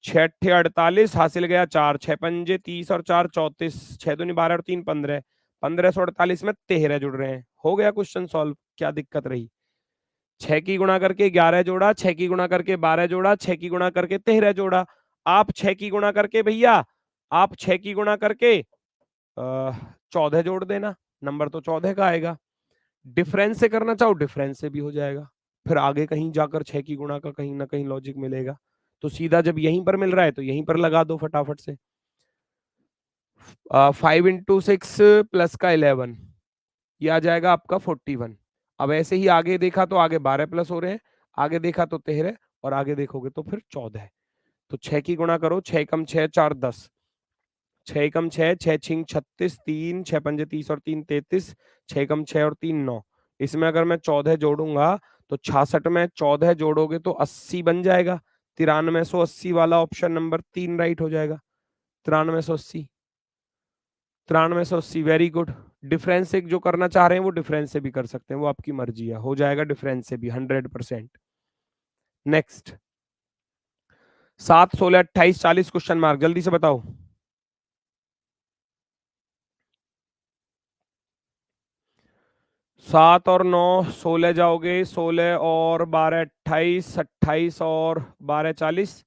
6 अट्ठे 48 हासिल गया 4, 6 पंजे 30 और 4 34, 6 दूनी 12 और 3 15, 15 से 48 में 13 जुड़ रहे हैं। हो गया क्वेश्चन सॉल्व, क्या दिक्कत रही? 6 की गुणा करके 11 जोड़ा, 6 की गुणा करके 12 जोड़ा, 6 की गुणा करके 13 जोड़ा। आप 6 की गुणा करके भैया, आप 6 की गुणा करके 14 जोड़ देना, नंबर तो 14 का आएगा। डिफरेंस से करना चाहो डिफरेंस से भी हो जाएगा, फिर आगे कहीं जाकर 6 की गुणा का कहीं ना कहीं लॉजिक मिलेगा, तो सीधा जब यहीं पर मिल रहा है तो यहीं पर लगा दो फटाफट से। 5 into 6 प्लस का 11, ये आ जाएगा आपका 41। अब ऐसे ही आगे देखा तो आगे 12 प्लस हो रहे हैं, आगे देखा तो 13, और आगे देखोगे तो फिर 14। तो 6 की गुणा करो, 6 कम 6 4 10, 6 कम 6 6 छिंग 36, 3 6 पंजे 30 और 3 33, 6 कम 6 और 3 9। इसमें अगर मैं 14 जोड़ूंगा तो 66 में 14 जोड़ोगे तो 80 बन जाएगा, 9380 वाला ऑप्शन नंबर 3 राइट हो जाएगा। 9380, 9380, वेरी गुड। डिफरेंस से जो करना चाह रहे हैं वो डिफरेंस से भी कर सकते हैं, वो आपकी मर्जी है, हो जाएगा डिफरेंस से भी 100%। नेक्स्ट, 7 16 28 40 क्वेश्चन मार्क, जल्दी से बताओ। 7 और 9 16 जाओगे, 16 और 12 28, 28 और 12 40,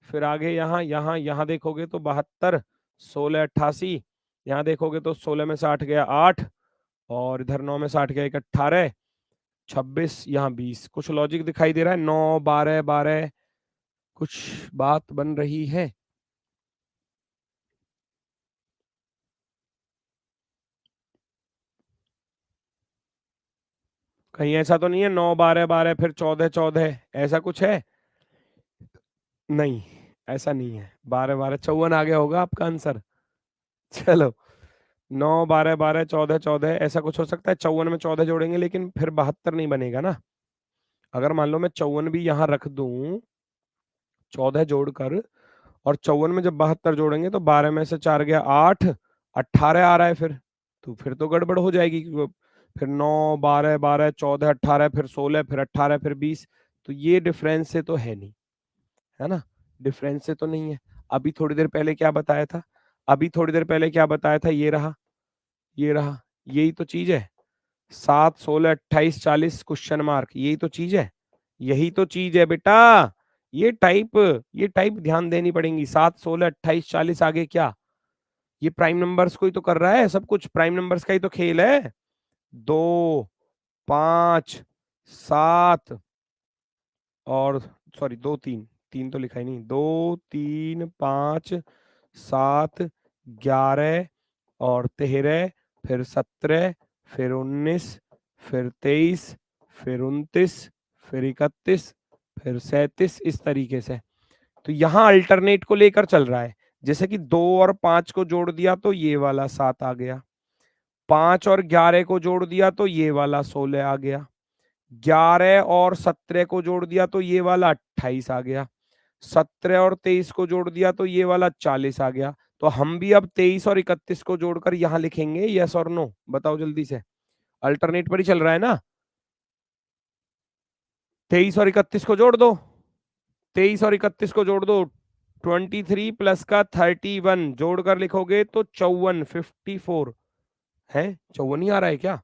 फिर आगे यहाँ देखोगे तो 72, 16 88, यहाँ देखोगे तो 16 में से 8 गया 8, और इधर 9 में से 8 गया 18, 26, यहाँ 20। कुछ लॉजिक दिखाई दे रहा है? 9 12 12, कुछ बात बन रही है? कहीं ऐसा तो नहीं है 9 12 12 फिर 14 14, ऐसा कुछ है? नहीं, ऐसा नहीं है। 12 12 54 आ गया होगा आपका आंसर। चलो, 9 12 12 14 14, ऐसा कुछ हो सकता है? 54 में 14 जोड़ेंगे लेकिन फिर 72 नहीं बनेगा ना। अगर मान लो मैं 54 भी यहाँ रख दूं 14 जोड़कर, और 54 में जब 72 जोड़ेंगे तो 12 में से 4 गया 8, 18 आ रहा है फिर। तो फिर तो गड़बड़ हो जाएगी, क्योंकि फिर 9 12 12 14 18 फिर 16 फिर 18 फिर 20, तो ये डिफरेंस से तो है नहीं, है ना? डिफरेंस से तो नहीं है। अभी थोड़ी देर पहले क्या बताया था? अभी थोड़ी देर पहले क्या बताया था? ये रहा, ये रहा, यही तो चीज है। 7 16 28 40 क्वेश्चन मार्क, यही तो चीज है, यही तो चीज है बेटा। ये टाइप ध्यान देनी पड़ेगी। 7 16 28 40 आगे क्या? ये प्राइम नंबर्स को ही तो कर रहा है, सब कुछ प्राइम नंबर्स का ही तो खेल है। 2 5 7 और सॉरी 2 3, 3 तो लिखा ही नहीं। 2 3 5 7 11 और 13, फिर 17, फिर 19, फिर 23, फिर 29, फिर 31, फिर 37, इस तरीके से। तो यहाँ अल्टरनेट को लेकर चल रहा है। जैसे कि 2 और 5 को जोड़ दिया तो ये वाला 7 आ गया, 5 और 11 को जोड़ दिया तो ये वाला 16 आ गया, 11 और 17 को जोड़ दिया तो ये वाला 28 आ गया, 17 और 23 को जोड़ दिया तो ये वाला 40 आ गया। तो हम भी अब 23 और 31 को जोड़कर यहाँ लिखेंगे, यस और नो? बताओ जल्दी से। अल्टरनेट पर ही चल रहा है ना? 23 और 31 को जोड़ दो, 23 और 31 को जोड़ दो, 23 प्लस का 31 जोड़कर लिखोगे तो 54, 54 है। 54 ही आ रहा है क्या?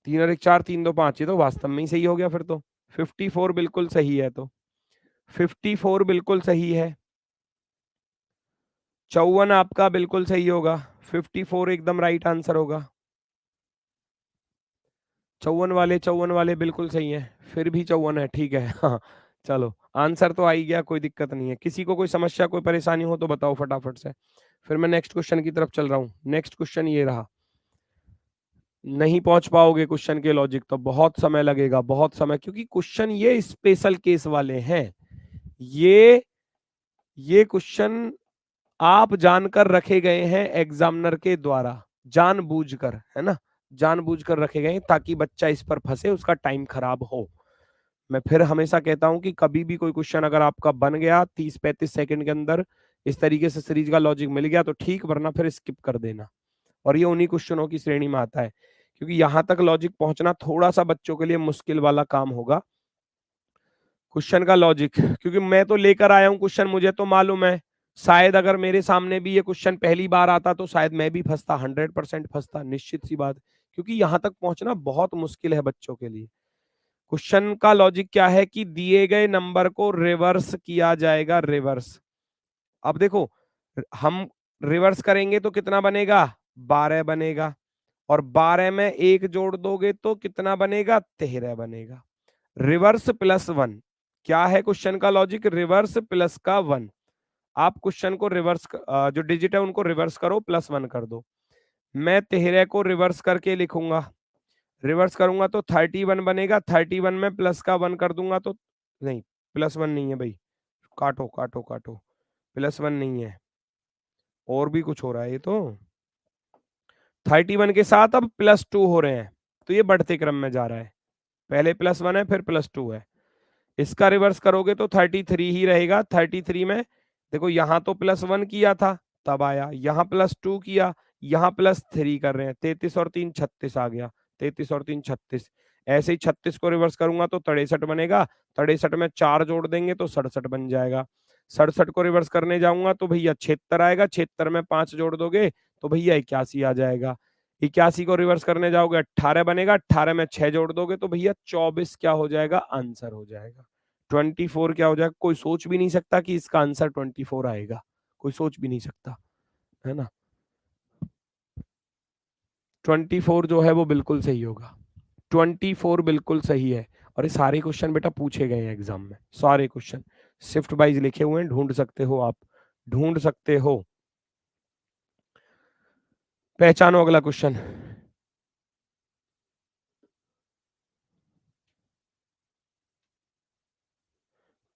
3 और 1 4, 3 2 5, ये तो वास्तव में ही सही हो गया फिर तो। 54 बिल्कुल सही है, तो 54 बिल्कुल सही है। 54 आपका बिल्कुल सही होगा, 54 एकदम राइट आंसर होगा। 54 वाले बिल्कुल सही है, फिर भी 54 है, ठीक है। हाँ, चलो आंसर तो आ ही गया, कोई दिक्कत नहीं है। किसी को कोई समस्या कोई परेशानी हो तो बताओ फटाफट से, फिर मैं नेक्स्ट क्वेश्चन की तरफ चल रहा हूँ। नेक्स्ट क्वेश्चन ये रहा। नहीं पहुंच पाओगे क्वेश्चन के लॉजिक तो बहुत समय लगेगा, बहुत समय, क्योंकि क्वेश्चन ये स्पेशल केस वाले हैं। ये क्वेश्चन आप जानकर रखे गए हैं एग्जामिनर के द्वारा, जानबूझकर, है ना? जानबूझकर रखे गए ताकि बच्चा इस पर फंसे, उसका टाइम खराब हो। मैं फिर हमेशा कहता हूं कि कभी भी कोई क्वेश्चन अगर आपका बन गया 30-35 सेकंड के अंदर, इस तरीके से सीरीज का लॉजिक मिल गया तो ठीक, वरना फिर स्किप कर देना। और ये उन्हीं क्वेश्चनों की श्रेणी में आता है, क्योंकि यहां तक लॉजिक पहुंचना थोड़ा सा बच्चों के लिए मुश्किल वाला काम होगा। क्वेश्चन का लॉजिक, क्योंकि मैं तो लेकर आया हूं क्वेश्चन, मुझे तो मालूम है। शायद अगर मेरे सामने भी ये क्वेश्चन पहली बार आता तो शायद मैं भी फंसता, 100% फंसता, निश्चित सी बात। क्योंकि यहां तक पहुंचना बहुत मुश्किल है बच्चों के लिए। क्वेश्चन का लॉजिक क्या है कि दिए गए नंबर को रिवर्स किया जाएगा, रिवर्स। अब देखो, हम रिवर्स करेंगे तो कितना बनेगा? 12 बनेगा, और 12 में एक जोड़ दोगे तो कितना बनेगा? 13 बनेगा। रिवर्स प्लस वन, क्या है क्वेश्चन का लॉजिक? रिवर्स प्लस का वन। आप क्वेश्चन को रिवर्स, जो डिजिट है उनको रिवर्स करो, प्लस वन कर दो। मैं 13 को रिवर्स करके लिखूंगा, रिवर्स करूंगा तो 31 बनेगा, 31 में प्लस का वन कर दूंगा तो, नहीं प्लस वन नहीं है भाई, काटो काटो काटो, प्लस वन नहीं है, और भी कुछ हो रहा है ये तो। 31 के साथ अब +2 हो रहे हैं, तो ये बढ़ते क्रम में जा रहा है। पहले +1 है फिर +2 है। इसका रिवर्स करोगे तो 33 ही रहेगा। 33 में देखो, यहाँ तो +1 किया था तब आया, यहाँ +2 किया, यहाँ +3 कर रहे हैं, 33 और 3 36 आ गया, 33 और 3 36। ऐसे ही 36 को रिवर्स करूंगा तो 63 बनेगा, 63 में 4 जोड़ देंगे तो 67 बन जाएगा। 67 को रिवर्स करने जाऊंगा तो भैया 76 आएगा, 76 में 5 जोड़ दोगे तो भैया 81 आ जाएगा। 81 को रिवर्स करने जाओगे 18 बनेगा, 18 में 6 जोड़ दोगे तो भैया 24 क्या हो जाएगा? आंसर हो जाएगा। 24 क्या हो जाएगा? कोई सोच भी नहीं सकता कि इसका आंसर 24 आएगा, कोई सोच भी नहीं सकता, है ना? 24 जो है वो बिल्कुल सही होगा। 24 बिल्कुल सही है। और ये सारे क्वेश्चन बेटा पूछे गए हैं एग्जाम में, सारे क्वेश्चन शिफ्ट वाइज लिखे हुए हैं, ढूंढ सकते हो आप, ढूंढ सकते हो। पहचानो अगला क्वेश्चन।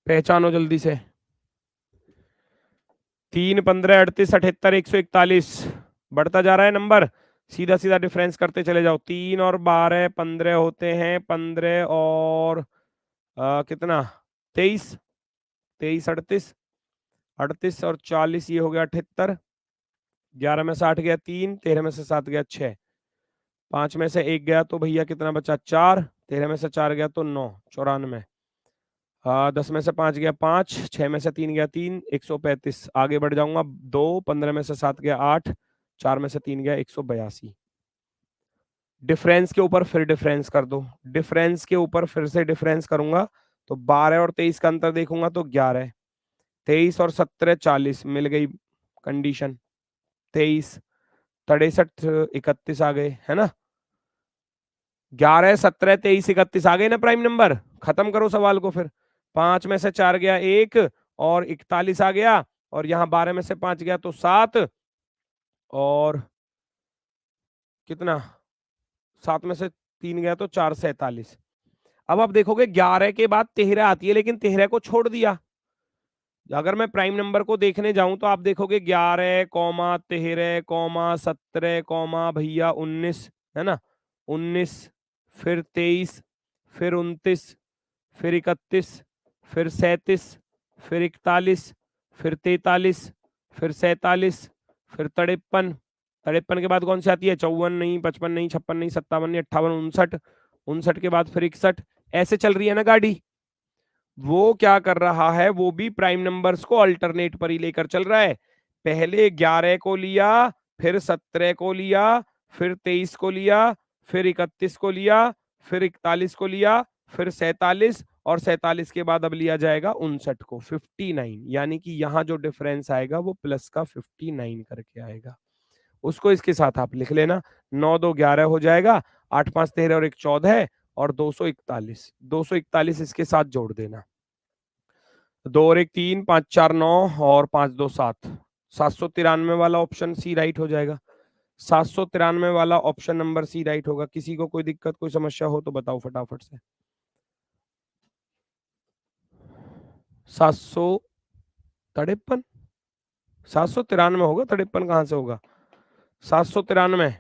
पहचानो जल्दी से। 3, 15, 38, 78, 141 बढ़ता जा रहा है नंबर। सीधा सीधा डिफरेंस करते चले जाओ। 3 और 12 15 होते हैं, 15 और कितना 23, 23 38, 38 और 40 ये हो गया 78। 11 में से 8 गया 3, 13 में से 7 गया 6, 5 में से 1 गया तो भैया कितना बचा 4, 13 में से 4 गया तो 9, 94। 10 में से 5 गया 5, 6 में से 3 गया 3, 135। आगे बढ़ जाऊंगा 2, 15 में से 7 गया 8, 4 में से 3 गया 182। डिफरेंस के ऊपर फिर डिफरेंस कर दो, डिफरेंस के ऊपर फिर से डिफरेंस करूंगा तो 12 और 23 का अंतर देखूंगा तो 11, 23 और 17 40 मिल गई कंडीशन। 23 63 31 आ गए, है ना? 11 17 23 31 आ गए ना प्राइम नंबर। खत्म करो सवाल को फिर। 5 में से 4 गया 1 और 41 आ गया, और यहाँ 12 में से 5 गया तो 7, और कितना 7 में से 3 गया तो 4 47। अब आप देखोगे 11 के बाद 13 आती है, लेकिन 13 को छोड़ दिया। अगर मैं प्राइम नंबर को देखने जाऊं तो आप देखोगे 11 कौमा 13 कौमा 17 कौमा भैया 19, है ना? 19, फिर 23, फिर 29, फिर 31, फिर 37, फिर 41, फिर 43, फिर 47, फिर 53। 53 के बाद कौन सी आती है? 54 नहीं, 55 नहीं, 56 नहीं, 57 नहीं, 58, 59। 59 के बाद फिर 61। ऐसे चल रही है ना गाड़ी। वो क्या कर रहा है, वो भी प्राइम नंबर्स को अल्टरनेट पर ही लेकर चल रहा है। पहले 11 को लिया, फिर 17 को लिया, फिर 23 को लिया, फिर 31 को लिया, फिर 41 को लिया, फिर 47, और 47 के बाद अब लिया जाएगा 59 को, 59। यानी कि यहाँ जो डिफरेंस आएगा वो प्लस का 59 करके आएगा। उसको इसके साथ आप लिख लेना। 9 2 11 हो जाएगा, 8 5 13 और 1 14 है, और 241, 241 इसके साथ जोड़ देना। 2 और 1 3, 5 4 9 और 5 2 7। 793 वाला ऑप्शन सी राइट हो जाएगा। 793 वाला ऑप्शन नंबर सी राइट होगा। किसी को कोई दिक्कत कोई समस्या हो तो बताओ फटाफट से। 753, 793 होगा, 53 कहां से होगा? 793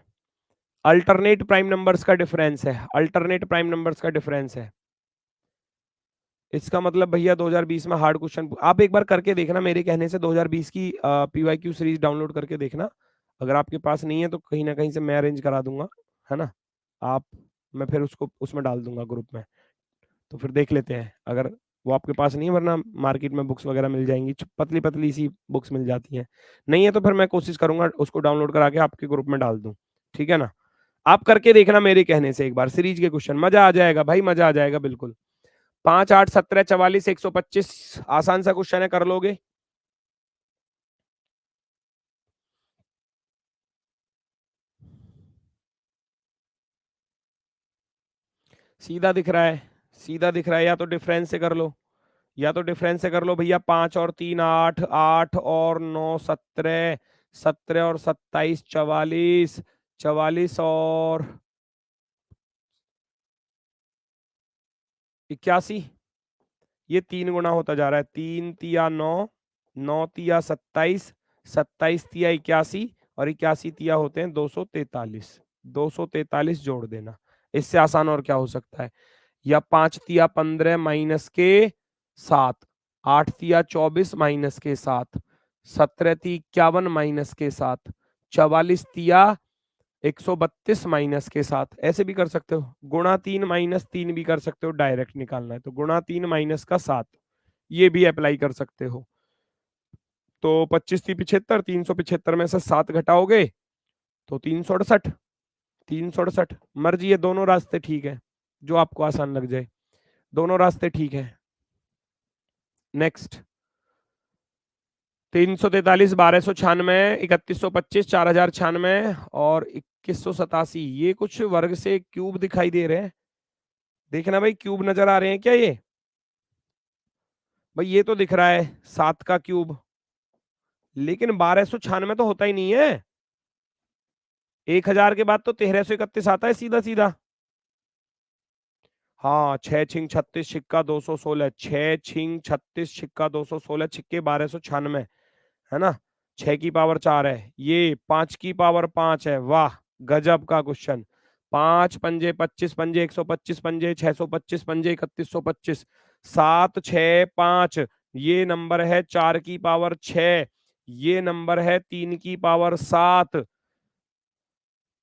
अल्टरनेट प्राइम नंबर्स का डिफरेंस है, अल्टरनेट प्राइम नंबर्स का डिफरेंस है। इसका मतलब भैया 2020 में हार्ड क्वेश्चन आप एक बार करके देखना, मेरे कहने से 2020 की पीवाईक्यू सीरीज डाउनलोड करके देखना। अगर आपके पास नहीं है तो कहीं ना कहीं से मैं अरेंज करा दूंगा, है ना? आप मैं फिर उसको उसमें डाल दूंगा ग्रुप में, तो फिर देख लेते हैं। अगर वो आपके पास नहीं है, वरना मार्केट में बुक्स वगैरह मिल जाएंगी, पतली पतली सी बुक्स मिल जाती हैं। नहीं है तो फिर मैं कोशिश करूंगा उसको डाउनलोड करा के आपके ग्रुप में डाल दूं, ठीक है ना? आप करके देखना मेरे कहने से एक बार सीरीज के क्वेश्चन, मजा आ जाएगा भाई, मजा आ जाएगा बिल्कुल। 5 8 17 44 125 आसान सा क्वेश्चन है, कर लोगे? सीधा दिख रहा है, सीधा दिख रहा है, या तो डिफरेंस से कर लो, या तो डिफरेंस से कर लो भैया। 5 और 3 8, 8 और 9 17, 17 और 27 44, 44 और 81, ये 3 गुना होता जा रहा है। 3 तिया 9, 9 तिया 27, 27 तिया 81, और 81 तिया होते हैं 243। 243 जोड़ देना, इससे आसान और क्या हो सकता है? या 5 तिया 15 माइनस के 7, 8 तिया 24 माइनस के 7, 17 ती 51 माइनस के 7, 44 तिया 132 माइनस के 7। ऐसे भी कर सकते हो, गुणा 3 माइनस 3 भी कर सकते हो, डायरेक्ट निकालना है तो गुणा 3 माइनस का 7, ये भी अप्लाई कर सकते हो। तो 25 थी 75, 375 में से 7 घटाओगे तो 368, 368। मर्जी है, दोनों रास्ते ठीक है, जो आपको आसान लग जाए, दोनों रास्ते ठीक है। नेक्स्ट 343, 1296, 3125, 4096 और 2187। ये कुछ वर्ग से क्यूब दिखाई दे रहे हैं। देखना भाई, क्यूब नजर आ रहे हैं क्या ये? भाई ये तो दिख रहा है 7 का क्यूब, लेकिन 1296 तो होता ही नहीं है। 1000 के बाद तो 1331 आता है सीधा सीधा। हाँ, 6 छिंग 36 छिक्का 216, 6 छिंग 36 छिक्का 216, छिक्के 1296 है ना। 6 की पावर 4 है, ये 5 की पावर 5 है। वाह, गजब का क्वेश्चन। 5 पंजे 25 पंजे, 125 पंजे, 625 पंजे, 3125, 7 6 5। ये नंबर है 4 की पावर 6, ये नंबर है 3 की पावर 7।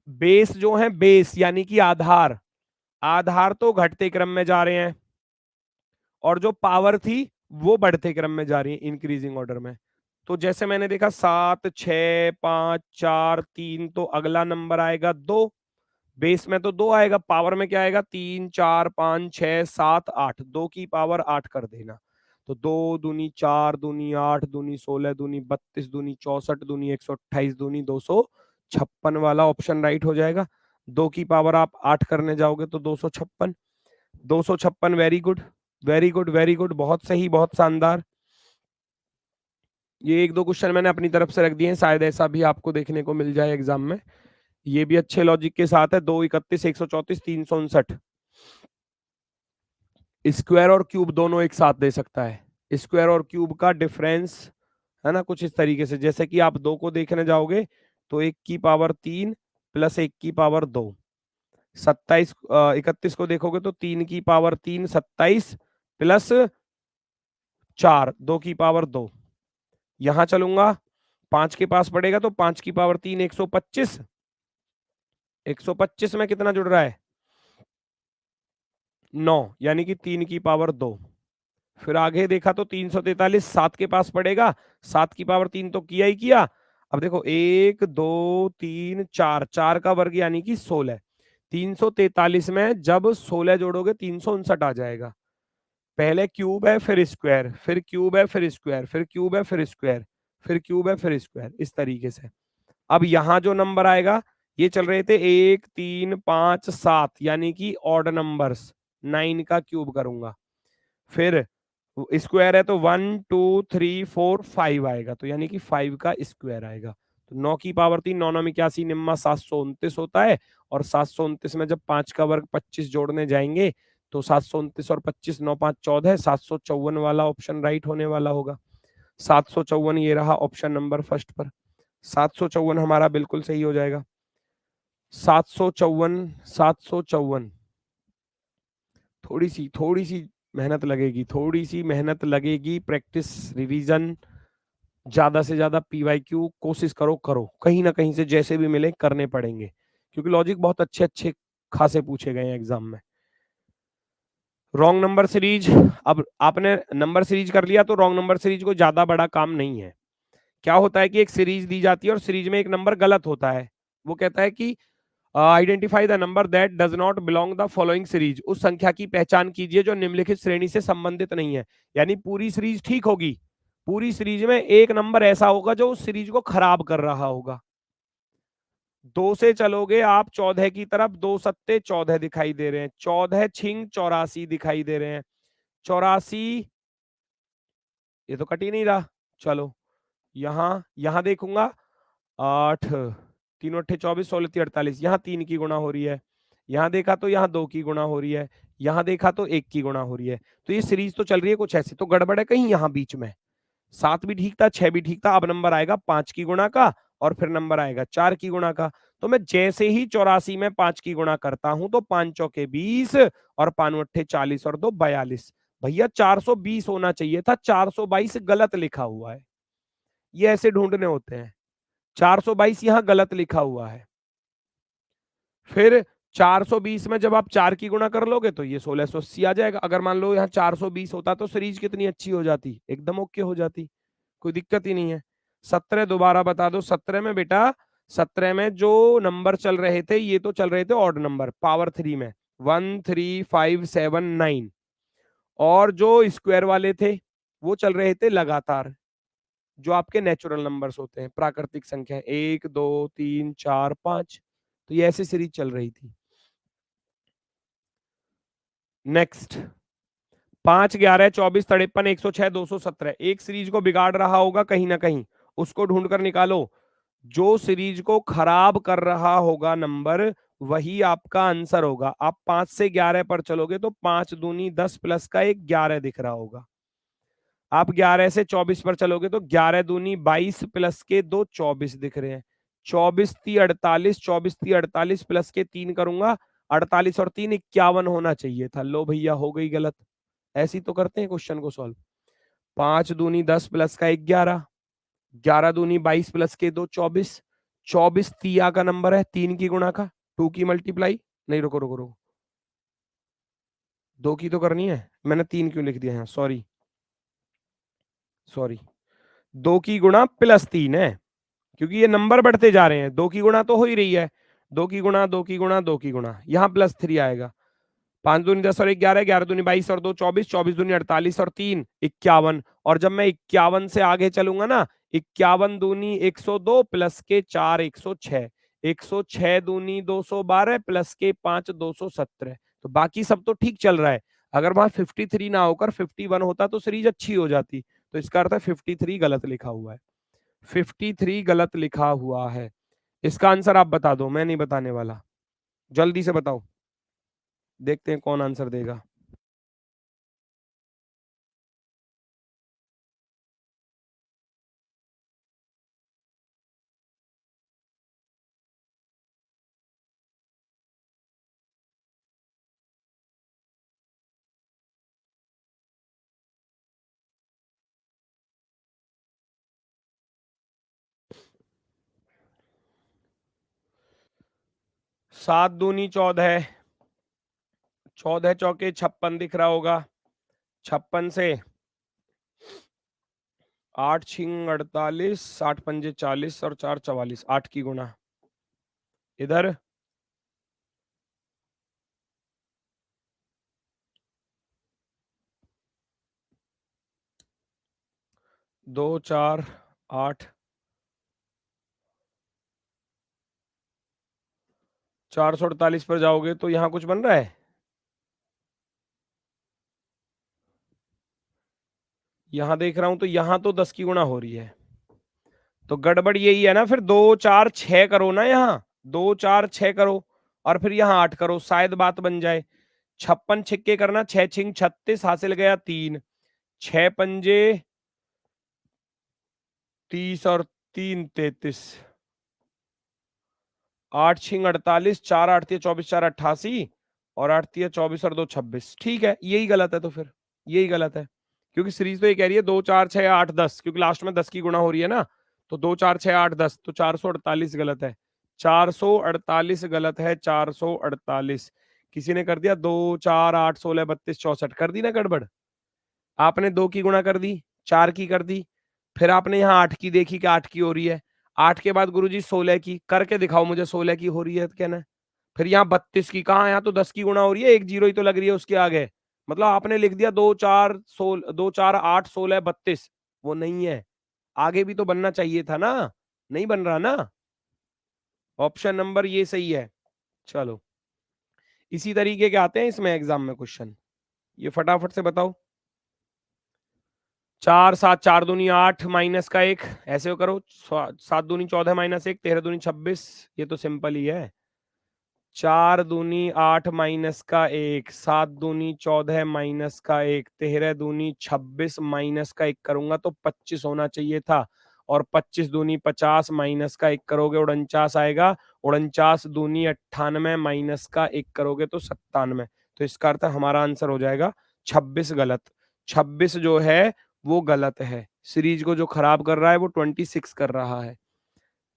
बेस जो है, बेस यानी कि आधार, आधार तो घटते क्रम में जा रहे हैं, और जो पावर थी वो बढ़ते क्रम में जा रही है, इंक्रीजिंग ऑर्डर में। तो जैसे मैंने देखा 7 6 5 4 3, तो अगला नंबर आएगा 2। बेस में तो 2 आएगा, पावर में क्या आएगा? 3 4 5 6 7 8, 2 की पावर 8 कर देना। तो 2 दूनी 4 दूनी 8 दूनी 16 दूनी 32 दूनी 128 दूनी 256 वाला ऑप्शन राइट हो जाएगा। 2 की पावर आप 8 करने जाओगे तो 256। 256, very good very good very good, बहुत सही, बहुत शानदार। ये 1 2 क्वेश्चन मैंने अपनी तरफ से रख दिए हैं, शायद ऐसा भी आपको देखने को मिल जाए एग्जाम में। ये भी अच्छे लॉजिक के साथ है। 2 31 134 359। स्क्वायर और क्यूब दोनों एक साथ दे सकता है। स्क्वायर और क्यूब का डिफरेंस है ना कुछ इस तरीके से, जैसे कि आप 2 को देखने जाओगे तो 1 की पावर 3 प्लस 1 की पावर 2, 27। 31 को देखोगे तो 3 की पावर 3 27 प्लस 4, 2 की पावर 2। यहां चलूंगा, 5 के पास पड़ेगा तो 5 की पावर 3 125। 125 में कितना जुड़ रहा है? 9, यानी कि 3 की पावर 2। फिर आगे देखा तो 343 7 के पास पड़ेगा, 7 की पावर 3 तो किया ही किया। अब देखो 1 2 3 4, 4 का वर्ग यानी कि 16। 343 में जब 16 जोड़ोगे 359 आ जाएगा। पहले क्यूब है फिर स्क्वायर, फिर क्यूब है फिर स्क्वायर, फिर क्यूब है फिर स्क्वायर, फिर क्यूब है फिर स्क्वायर, इस तरीके से। अब यहां जो नंबर आएगा, ये चल रहे थे 1 3 5 7, यानी कि ऑड नंबर्स। 9 का क्यूब करूंगा, फिर स्क्वायर है तो 1 2 3 4 5 आएगा, तो यानी कि 5 का स्क्वायर आएगा। तो 9 की पावर 3, 9 9 81, निम्मा 729 होता है। और 729 में जब 5 का वर्ग 25 जोड़ने जाएंगे तो 729 और 25, 9 5 14, 754 वाला ऑप्शन राइट होने वाला होगा। 754 ये रहा ऑप्शन नंबर फर्स्ट पर। 754 हमारा बिल्कुल सही हो जाएगा। 754 754। थोड़ी सी मेहनत लगेगी, थोड़ी सी मेहनत लगेगी, प्रैक्टिस रिवीजन, ज्यादा से ज्यादा पीवाईक्यू कोशिश करो, कहीं ना कहीं से जैसे भी मिले करने पड़ेंगे, क्योंकि लॉजिक बहुत अच्छे अच्छे खासे पूछे गए हैं एग्जाम में। रॉन्ग नंबर सीरीज, अब आपने नंबर सीरीज कर लिया तो रॉन्ग नंबर सीरीज को ज्यादा बड़ा काम नहीं है। क्या होता है कि एक सीरीज दी जाती है और सीरीज में एक नंबर गलत होता है। वो कहता है कि identify the number that does not belong the following series, उस संख्या की पहचान कीजिए जो निम्नलिखित श्रेणी से संबंधित नहीं है। यानी पूरी सीरीज ठीक होगी, पूरी सीरीज में एक नंबर ऐसा होगा जो उस सीरीज को खराब कर रहा होगा। 2 से चलोगे आप 14 की तरफ, 2 सत्ते 14 दिखाई दे रहे हैं, 14 छिंग 84 दिखाई दे रहे हैं, 84, ये तो कट ही नहीं रहा। चलो यहां यहां देखूंगा, 8 3 अट्ठे 24, 16 3 48, यहाँ 3 की गुणा हो रही है। यहाँ देखा तो यहाँ 2 की गुणा हो रही है, यहाँ देखा तो 1 की गुणा हो रही है। तो ये सीरीज तो चल रही है कुछ ऐसी, तो गड़बड़ है कहीं यहाँ बीच में। 7 भी ठीक था, 6 भी ठीक था, अब नंबर आएगा 5 की गुणा का और फिर नंबर आएगा 4 की गुणा का। तो मैं जैसे ही 84 में 5 की गुणा करता हूं तो 5 चौके 20 और 5 अट्ठे 40 और 2 42। भैया 420 होना चाहिए था, 422 गलत लिखा हुआ है। ये ऐसे ढूंढने होते हैं। 422 यहां गलत लिखा हुआ है। फिर 420 में जब आप 4 की गुणा कर लोगे तो ये 1680 आ जाएगा। अगर मान लो यहाँ 420 होता तो सीरीज कितनी अच्छी हो जाती, एकदम ओके हो जाती, कोई दिक्कत ही नहीं है। 17 दोबारा बता दो। 17 में बेटा, 17 में जो नंबर चल रहे थे ये तो चल रहे थे ऑड नंबर पावर 3 में, 1 3 5 7 9, और जो स्क्वायर वाले थे वो चल रहे थे लगातार, जो आपके नेचुरल नंबर्स होते हैं, प्राकृतिक संख्या 1 2 3 4 5, तो ये ऐसी सीरीज चल रही थी। नेक्स्ट 5 11 24 53 106 217, एक सीरीज को बिगाड़ रहा होगा कहीं ना कहीं, उसको ढूंढ कर निकालो। जो सीरीज को खराब कर रहा होगा नंबर, वही आपका आंसर होगा। आप 5 से 11 पर चलोगे तो 5 दूनी 10 प्लस का एक 11 दिख रहा होगा। आप 11 से 24 पर चलोगे तो 11 दूनी 22 प्लस के 2 24 दिख रहे हैं। 24 ती 48, 24 ती 48 प्लस के 3 करूंगा, 48 और 3 51 होना चाहिए था। लो भैया हो गई गलत। ऐसी तो करते हैं क्वेश्चन को सॉल्व। 5 दूनी 10 प्लस का 11, 11 दूनी 22 प्लस के 2 24, 24 तिया का नंबर है, 3 की गुणा का, 2 की मल्टीप्लाई, नहीं रुको रुको रुको, 2 की तो करनी है, मैंने 3 क्यों लिख दिया है, सॉरी सॉरी, 2 की गुणा प्लस 3 है, क्योंकि ये नंबर बढ़ते जा रहे हैं, 2 की गुणा तो हो ही रही है, 2 की गुणा 2 की गुणा 2 की गुणा, यहाँ प्लस 3 आएगा। 5 दूनी 10 और 11, 11 दूनी 22 और 2 24, 24 दूनी 48 और 3 51, और जब मैं 51 से आगे चलूंगा ना, 51 दूनी 102 प्लस के 4 106, 106 दूनी 212 प्लस के 5 217, तो बाकी सब तो ठीक चल रहा है। अगर वहां 53 ना होकर 51 होता तो सीरीज अच्छी हो जाती, तो इसका अर्थ है 53 गलत लिखा हुआ है, 53 गलत लिखा हुआ है। इसका आंसर आप बता दो, मैं नहीं बताने वाला, जल्दी से बताओ, देखते हैं कौन आंसर देगा। सात दूनी 14, 14 चौके 56 दिख रहा होगा, 56 से 8 छिंग 48, 8 पंजे 40 और 4 44, 8 की गुणा, इधर 2 4 8, 448 पर जाओगे तो यहाँ कुछ बन रहा है, यहाँ देख रहा हूं तो यहाँ तो 10 की गुणा हो रही है, तो गड़बड़ यही है ना, फिर 2 4 6 करो ना, यहाँ 2 4 6 करो और फिर यहाँ 8 करो, शायद बात बन जाए। 56 छिक्के करना, 6 छिंग 36, हासिल गया 3, 6 पंजे 30 और 3 33, 8 छिंग 48, 4 8 24, 4 88 और 8 24 और 2 26, ठीक है, यही गलत है, तो फिर यही गलत है, क्योंकि सीरीज तो ये कह रही है 2 4 6 8 10, क्योंकि लास्ट में 10 की गुणा हो रही है ना, तो 2 4 6 8 10, तो 448 गलत है, 448 गलत है, 448। किसी ने कर दिया 2 4 8 16 32 64, कर दी ना गड़बड़। आपने 2 की गुणा कर दी, 4 की कर दी, फिर आपने यहाँ 8 की देखी कि 8 की हो रही है, 8 के बाद गुरुजी 16 की करके दिखाओ मुझे, 16 की हो रही है तो कहना है। फिर यहाँ 32 की, कहा, यहाँ तो 10 की गुणा हो रही है, एक जीरो ही तो लग रही है उसके आगे, मतलब आपने लिख दिया 2 4 16, 2 4 8 16 32, वो नहीं है, आगे भी तो बनना चाहिए था ना, नहीं बन रहा ना, ऑप्शन नंबर ये सही है। चलो इसी तरीके के आते हैं इसमें एग्जाम में क्वेश्चन, ये फटाफट से बताओ। 4 7 4 दूनी 8 माइनस का 1, ऐसे करो, 7 दूनी 14 माइनस 1, 13 दूनी 26, ये तो सिंपल ही है। 4 दूनी 8 माइनस का 1, 7 दूनी 14 माइनस का 1, 13 दूनी 26 माइनस का 1 करूंगा तो 25 होना चाहिए था, और 25 दूनी 50 माइनस का 1 करोगे 49 आएगा, 49 दूनी 98 माइनस का 1 करोगे तो 97, तो इसका अर्थ हमारा आंसर हो जाएगा 26 गलत। 26 जो है वो गलत है, सीरीज को जो खराब कर रहा है वो 26 कर रहा है।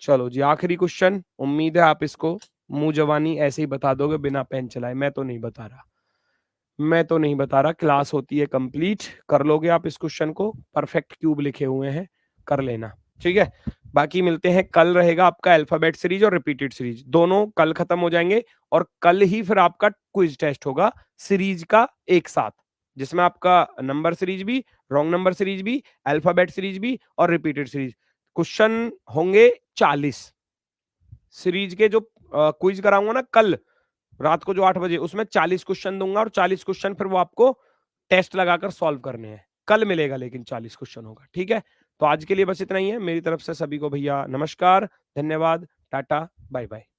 चलो जी आखिरी क्वेश्चन, उम्मीद है आप इसको मुंह जवानी ऐसे ही बता दोगे बिना पेन चलाए, मैं तो नहीं बता रहा, मैं तो नहीं बता रहा, क्लास होती है कंप्लीट, कर लोगे आप इस क्वेश्चन को, परफेक्ट क्यूब लिखे हुए हैं, कर लेना, ठीक है। बाकी मिलते हैं, कल रहेगा आपका अल्फाबेट सीरीज और रिपीटेड सीरीज, दोनों कल खत्म हो जाएंगे, और कल ही फिर आपका क्विज टेस्ट होगा सीरीज का एक साथ। जिसमें आपका नंबर सीरीज भी, रॉन्ग नंबर सीरीज भी, अल्फाबेट सीरीज भी और रिपीटेड सीरीज। क्वेश्चन होंगे 40 सीरीज के। जो क्विज कराऊंगा ना कल रात को जो 8 बजे, उसमें 40 क्वेश्चन दूंगा और 40 क्वेश्चन फिर वो आपको टेस्ट लगाकर सॉल्व करने हैं। कल मिलेगा लेकिन 40 क्वेश्चन होगा, ठीक है। तो आज के लिए बस इतना ही है मेरी तरफ से। सभी को भैया नमस्कार, धन्यवाद, टाटा, बाय बाय।